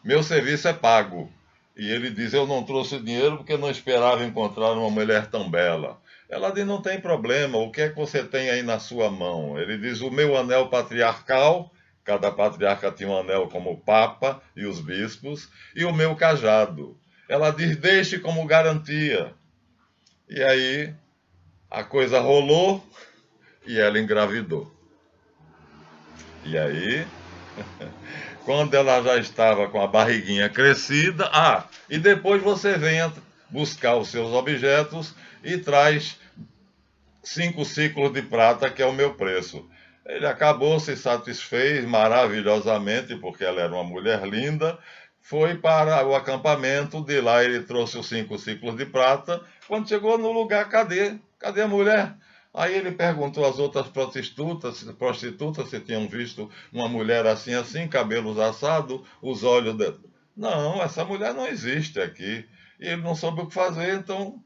meu serviço é pago. E ele diz, eu não trouxe dinheiro porque não esperava encontrar uma mulher tão bela. Ela diz, não tem problema, o que é que você tem aí na sua mão? Ele diz, o meu anel patriarcal, cada patriarca tinha um anel como o Papa e os bispos, e o meu cajado. Ela diz, deixe como garantia. E aí a coisa rolou e ela engravidou. E aí, quando ela já estava com a barriguinha crescida, e depois você vem buscar os seus objetos e traz 5 ciclos de prata, que é o meu preço. Ele acabou, se satisfez maravilhosamente, porque ela era uma mulher linda, foi para o acampamento, de lá ele trouxe os 5 ciclos de prata. Quando chegou no lugar, cadê? Cadê a mulher? Aí ele perguntou às outras prostitutas se tinham visto uma mulher assim, assim, cabelos assados, os olhos dela. Não, essa mulher não existe aqui. E ele não soube o que fazer, então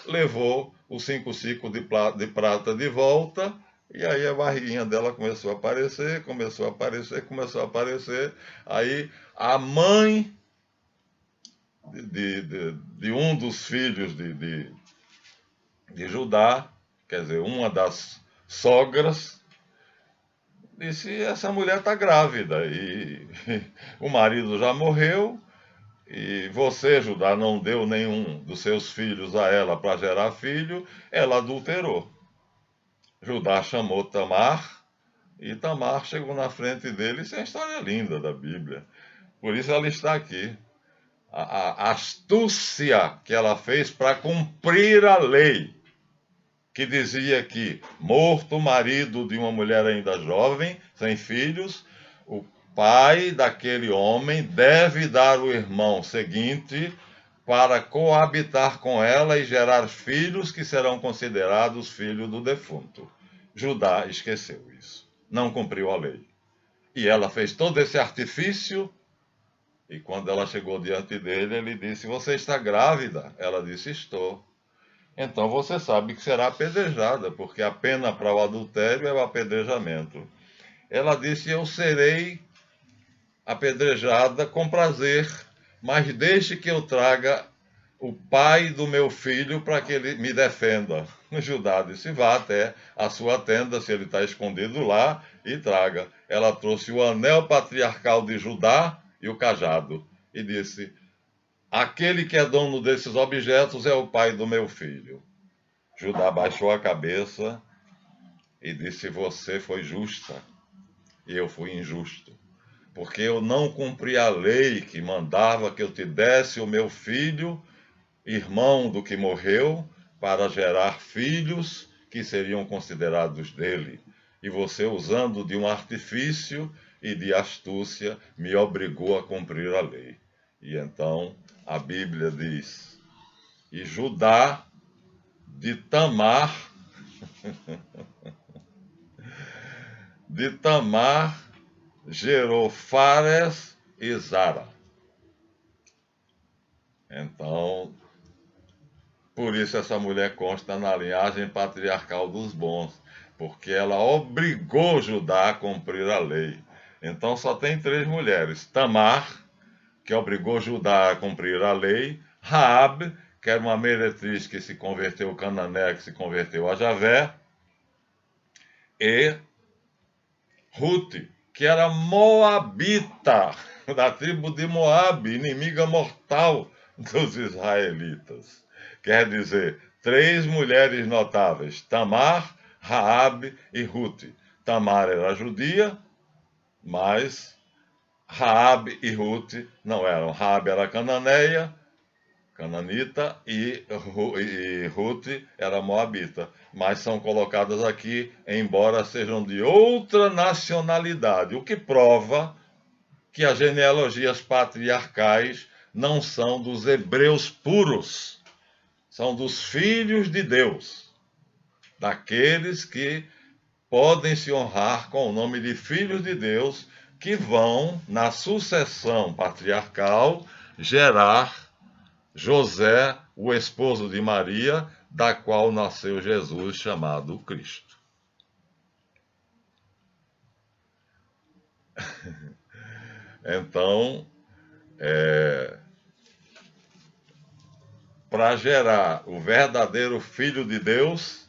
levou os 5 ciclos de prata de volta, e aí a barriguinha dela começou a aparecer, começou a aparecer, começou a aparecer. Aí a mãe de um dos filhos de Judá, quer dizer, uma das sogras, disse, essa mulher está grávida, e o marido já morreu, e você, Judá, não deu nenhum dos seus filhos a ela para gerar filho, ela adulterou. Judá chamou Tamar, e Tamar chegou na frente dele. Isso é uma história linda da Bíblia. Por isso ela está aqui. A astúcia que ela fez para cumprir a lei, que dizia que, morto o marido de uma mulher ainda jovem, sem filhos, o pai daquele homem deve dar o irmão seguinte para coabitar com ela e gerar filhos que serão considerados filhos do defunto. Judá esqueceu isso, não cumpriu a lei. E ela fez todo esse artifício, e quando ela chegou diante dele, ele disse, você está grávida? Ela disse, estou. Então você sabe que será apedrejada, porque a pena para o adultério é o apedrejamento. Ela disse, eu serei apedrejada com prazer, mas deixe que eu traga o pai do meu filho para que ele me defenda. Judá disse, vá até a sua tenda, se ele está escondido lá, e traga. Ela trouxe o anel patriarcal de Judá e o cajado, e disse, aquele que é dono desses objetos é o pai do meu filho. Judá baixou a cabeça e disse, você foi justa, e eu fui injusto, porque eu não cumpri a lei que mandava que eu te desse o meu filho, irmão do que morreu, para gerar filhos que seriam considerados dele. E você, usando de um artifício e de astúcia, me obrigou a cumprir a lei. E então a Bíblia diz, e Judá de Tamar gerou Fares e Zara. Então, por isso essa mulher consta na linhagem patriarcal dos bons, porque ela obrigou Judá a cumprir a lei. Então só tem 3 mulheres. Tamar, que obrigou Judá a cumprir a lei. Raabe, que era uma meretriz que se converteu, cananeia que se converteu a Javé. E Rute, que era moabita, da tribo de Moabe, inimiga mortal dos israelitas. Quer dizer, 3 mulheres notáveis, Tamar, Raabe e Rute. Tamar era judia, mas Raabe e Rute não eram. Raabe era cananeia, cananita, e Rute era moabita. Mas são colocadas aqui, embora sejam de outra nacionalidade, o que prova que as genealogias patriarcais não são dos hebreus puros, são dos filhos de Deus, daqueles que podem se honrar com o nome de filhos de Deus, que vão, na sucessão patriarcal, gerar José, o esposo de Maria, da qual nasceu Jesus, chamado Cristo. Então, para gerar o verdadeiro Filho de Deus,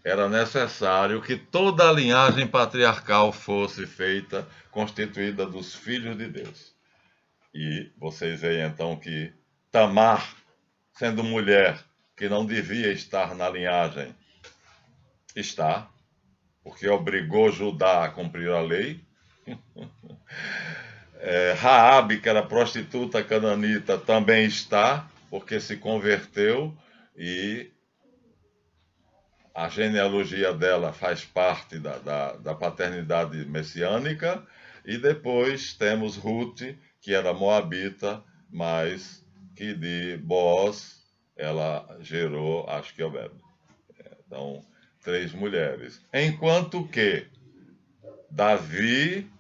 era necessário que toda a linhagem patriarcal fosse feita, constituída dos filhos de Deus. E vocês veem então que Tamar, sendo mulher que não devia estar na linhagem, está, porque obrigou Judá a cumprir a lei. Raabe, que era prostituta cananita, também está, porque se converteu e a genealogia dela faz parte da paternidade messiânica. E depois temos Ruth, que era moabita, mas que de Boaz ela gerou, acho que Obed. Então, 3 mulheres. Enquanto que Davi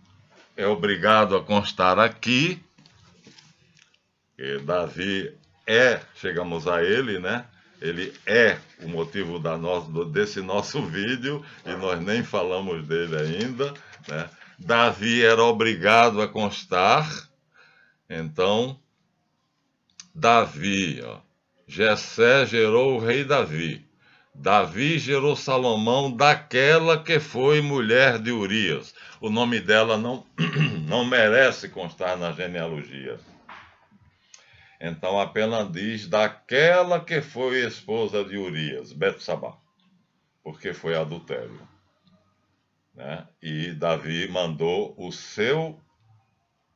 é obrigado a constar aqui, que Davi chegamos a ele, né? Ele é o motivo desse nosso vídeo e nós nem falamos dele ainda, né? Davi era obrigado a constar, então Davi, ó, Jessé gerou o rei Davi. Davi gerou Salomão daquela que foi mulher de Urias. O nome dela não merece constar na genealogia. Então apenas diz daquela que foi esposa de Urias, Betsabá, porque foi adultério. Né? E Davi mandou o seu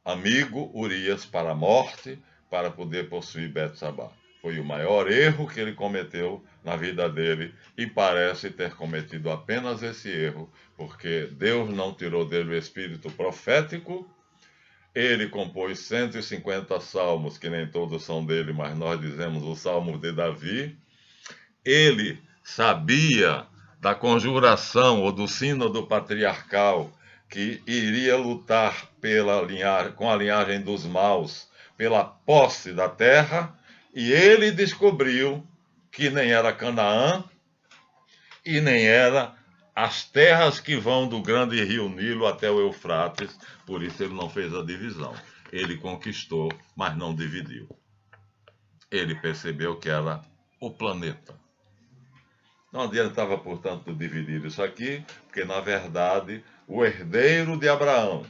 amigo Urias para a morte para poder possuir Betsabá. Foi o maior erro que ele cometeu na vida dele e parece ter cometido apenas esse erro, porque Deus não tirou dele o espírito profético. Ele compôs 150 salmos, que nem todos são dele, mas nós dizemos os salmos de Davi. Ele sabia da conjuração ou do sínodo patriarcal que iria lutar com a linhagem dos maus pela posse da terra, e ele descobriu que nem era Canaã e nem era as terras que vão do grande rio Nilo até o Eufrates, por isso ele não fez a divisão. Ele conquistou, mas não dividiu. Ele percebeu que era o planeta. Não adiantava, portanto, dividir isso aqui, porque, na verdade, o herdeiro de Abraão,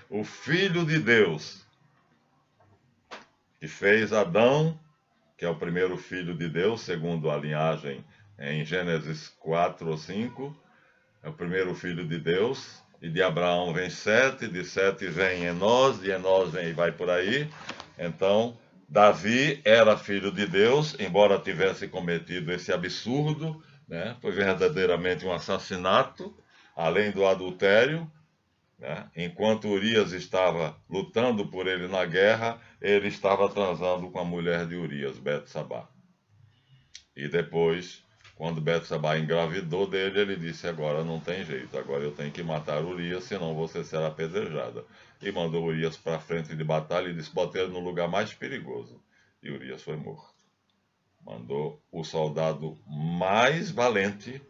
o filho de Deus, que fez Adão, que é o primeiro filho de Deus, segundo a linhagem em Gênesis 4 ou 5, é o primeiro filho de Deus, e de Abraão vem Sete, de Sete vem Enós, de Enós vem e vai por aí. Então, Davi era filho de Deus, embora tivesse cometido esse absurdo, né? Foi verdadeiramente um assassinato, além do adultério, né? Enquanto Urias estava lutando por ele na guerra, ele estava transando com a mulher de Urias, Betsabá. E depois, quando Betsabá engravidou dele, ele disse: agora não tem jeito, agora eu tenho que matar Urias, senão você será apedrejada. E mandou Urias para a frente de batalha e disse: bota ele no lugar mais perigoso. E Urias foi morto. Mandou o soldado mais valente,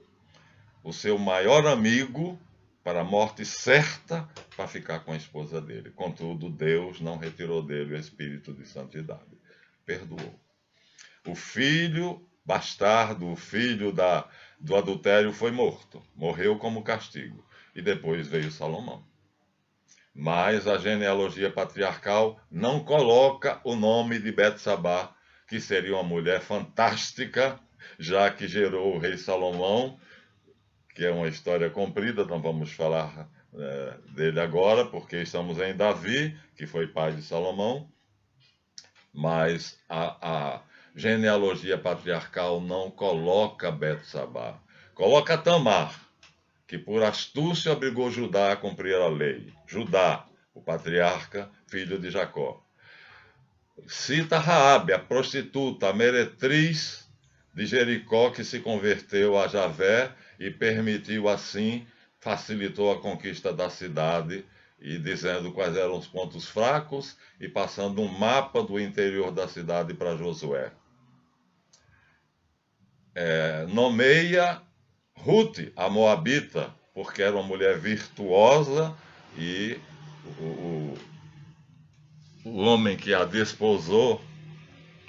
o seu maior amigo, para a morte certa, para ficar com a esposa dele. Contudo, Deus não retirou dele o espírito de santidade. Perdoou. O filho bastardo, o filho do adultério, foi morto. Morreu como castigo. E depois veio Salomão. Mas a genealogia patriarcal não coloca o nome de Betsabá, que seria uma mulher fantástica, já que gerou o rei Salomão, que é uma história comprida, não vamos falar dele agora, porque estamos em Davi, que foi pai de Salomão, mas a genealogia patriarcal não coloca Betsabá, coloca Tamar, que por astúcia obrigou Judá a cumprir a lei. Judá, o patriarca, filho de Jacó. Cita Raabe, a prostituta, a meretriz de Jericó, que se converteu a Javé e permitiu assim, facilitou a conquista da cidade e dizendo quais eram os pontos fracos e passando um mapa do interior da cidade para Josué. Nomeia Ruth, a Moabita, porque era uma mulher virtuosa e o homem que a desposou,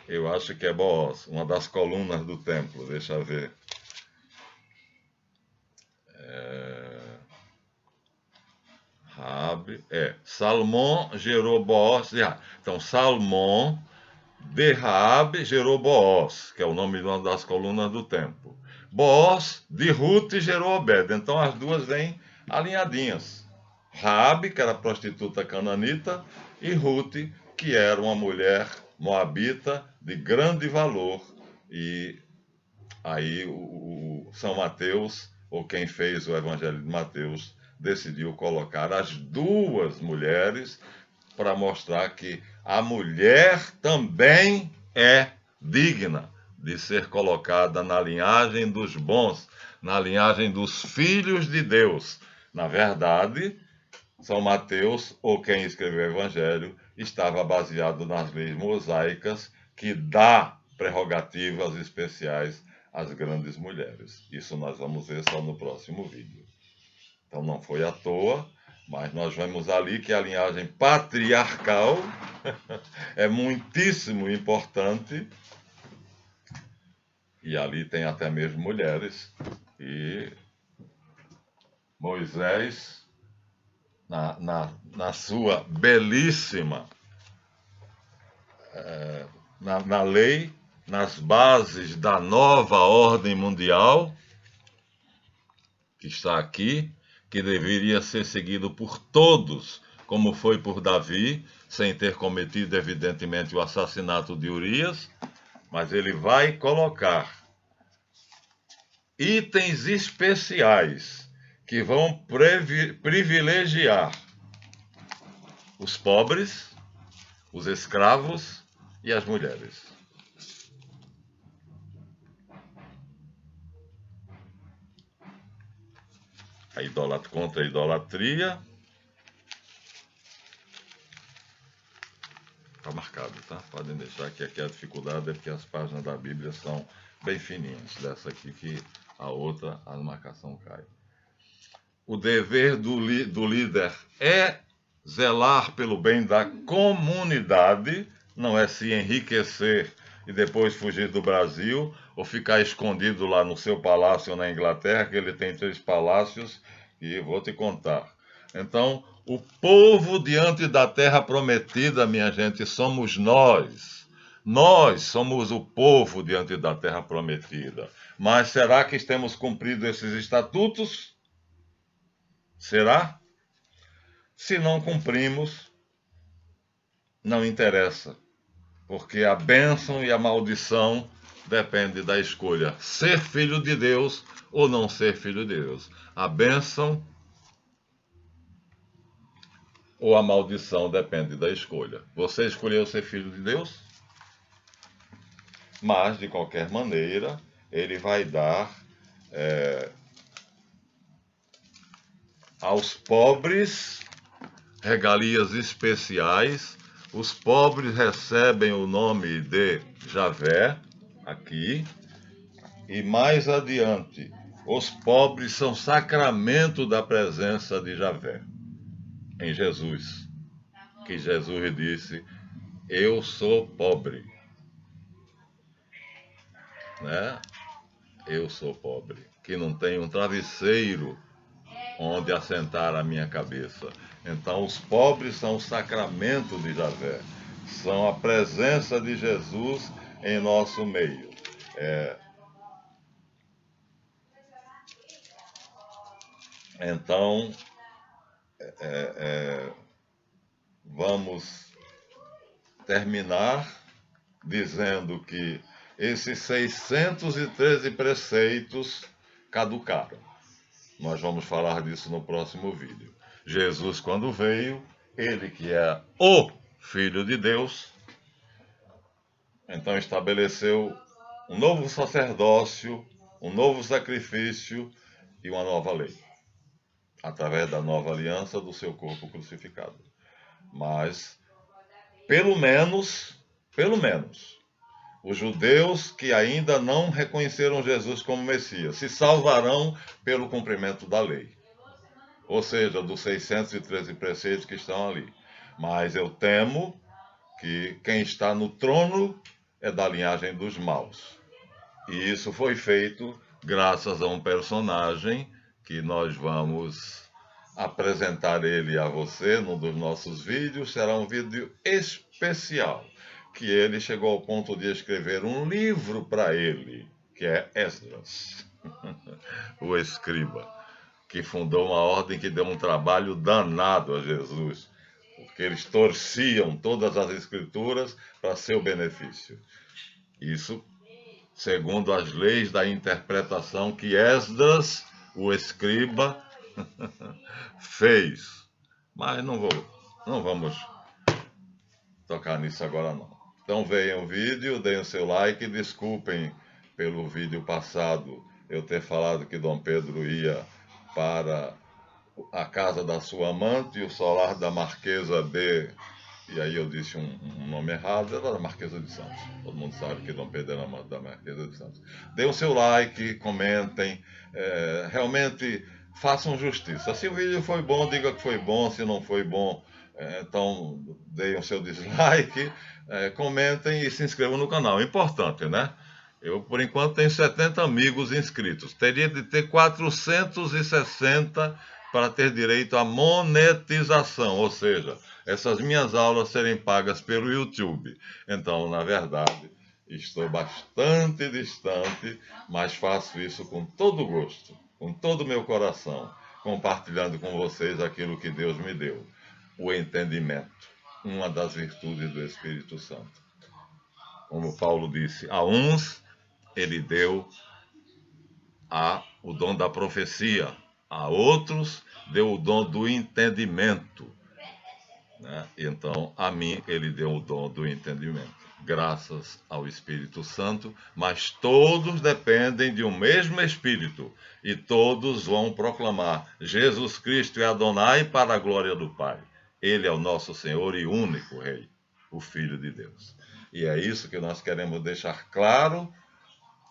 eu acho que é Booz, uma das colunas do templo, deixa eu ver. Salmão gerou Booz. Então, Salmão de Raabe gerou Booz, que é o nome de uma das colunas do templo. Booz de Ruth gerou Obed. Então, as duas vêm alinhadinhas. Raabe, que era prostituta cananita, e Ruth, que era uma mulher moabita de grande valor. E aí o São Mateus, ou quem fez o Evangelho de Mateus, decidiu colocar as duas mulheres para mostrar que a mulher também é digna de ser colocada na linhagem dos bons, na linhagem dos filhos de Deus. Na verdade, São Mateus, ou quem escreveu o Evangelho, estava baseado nas leis mosaicas que dá prerrogativas especiais às grandes mulheres. Isso nós vamos ver só no próximo vídeo. Então não foi à toa, mas nós vemos ali que a linhagem patriarcal é muitíssimo importante. E ali tem até mesmo mulheres. E Moisés, na sua belíssima, na lei, nas bases da nova ordem mundial, que está aqui, que deveria ser seguido por todos, como foi por Davi, sem ter cometido, evidentemente, o assassinato de Urias, mas ele vai colocar itens especiais que vão privilegiar os pobres, os escravos e as mulheres. Contra a idolatria. Está marcado, tá? Podem deixar que aqui a dificuldade é porque as páginas da Bíblia são bem fininhas. Dessa aqui que a outra, a marcação cai. O dever do líder é zelar pelo bem da comunidade, não é se enriquecer e depois fugir do Brasil, ou ficar escondido lá no seu palácio na Inglaterra, que ele tem 3 palácios, e vou te contar. Então, o povo diante da terra prometida, minha gente, somos nós. Nós somos o povo diante da terra prometida. Mas será que temos cumprido esses estatutos? Será? Se não cumprimos, não interessa, porque a bênção e a maldição dependem da escolha, ser filho de Deus ou não ser filho de Deus. A bênção ou a maldição depende da escolha. Você escolheu ser filho de Deus? Mas, de qualquer maneira, ele vai dar aos pobres regalias especiais. Os pobres recebem o nome de Javé, aqui, e mais adiante, os pobres são sacramento da presença de Javé, em Jesus, que Jesus disse, eu sou pobre, né? Eu sou pobre, que não tenho um travesseiro onde assentar a minha cabeça. Então, os pobres são o sacramento de Javé, são a presença de Jesus em nosso meio. Então, vamos terminar dizendo que esses 613 preceitos caducaram. Nós vamos falar disso no próximo vídeo. Jesus, quando veio, ele que é o Filho de Deus, então estabeleceu um novo sacerdócio, um novo sacrifício e uma nova lei. através da nova aliança do seu corpo crucificado. Mas, pelo menos, os judeus que ainda não reconheceram Jesus como Messias se salvarão pelo cumprimento da lei, ou seja, dos 613 preceitos que estão ali. Mas eu temo que quem está no trono é da linhagem dos maus. E isso foi feito graças a um personagem que nós vamos apresentar ele a você num dos nossos vídeos. Será um vídeo especial, que ele chegou ao ponto de escrever um livro para ele, que é Esdras, o escriba, que fundou uma ordem que deu um trabalho danado a Jesus, porque eles torciam todas as escrituras para seu benefício. Isso segundo as leis da interpretação que Esdras, o escriba, fez. Mas não vamos tocar nisso agora não. Então vejam o vídeo, deem o seu like, desculpem pelo vídeo passado eu ter falado que Dom Pedro ia para a casa da sua amante e o solar da Marquesa de... E aí eu disse um nome errado, era da Marquesa de Santos. Todo mundo sabe que Dom Pedro era amante da Marquesa de Santos. Deem o seu like, comentem, realmente façam justiça. Se o vídeo foi bom, diga que foi bom. Se não foi bom, então deem o seu dislike, comentem e se inscrevam no canal. Importante, né? Eu, por enquanto, tenho 70 amigos inscritos. Teria de ter 460 para ter direito à monetização, ou seja, essas minhas aulas serem pagas pelo YouTube. Então, na verdade, estou bastante distante, mas faço isso com todo gosto, com todo o meu coração, compartilhando com vocês aquilo que Deus me deu, o entendimento, uma das virtudes do Espírito Santo. Como Paulo disse, a uns ele deu o dom da profecia, a outros deu o dom do entendimento, né? Então, a mim ele deu o dom do entendimento, graças ao Espírito Santo, mas todos dependem de um mesmo Espírito, e todos vão proclamar: Jesus Cristo é Adonai para a glória do Pai. Ele é o nosso Senhor e único Rei, o Filho de Deus. E é isso que nós queremos deixar claro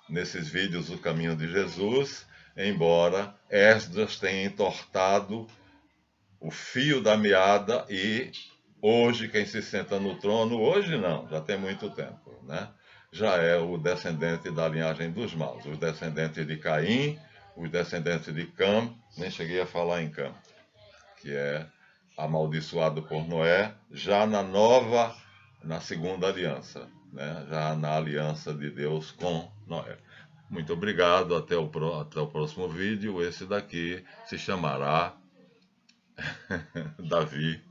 nesses vídeos do Caminho de Jesus, embora Esdras tenha entortado o fio da meada e hoje quem se senta no trono, hoje não, já tem muito tempo, né? Já é o descendente da linhagem dos maus, os descendentes de Caim, os descendentes de Cam, nem cheguei a falar em Cam, que é amaldiçoado por Noé, já na segunda aliança, né? Já na aliança de Deus com Noé. Muito obrigado, até o próximo vídeo. Esse daqui se chamará Davi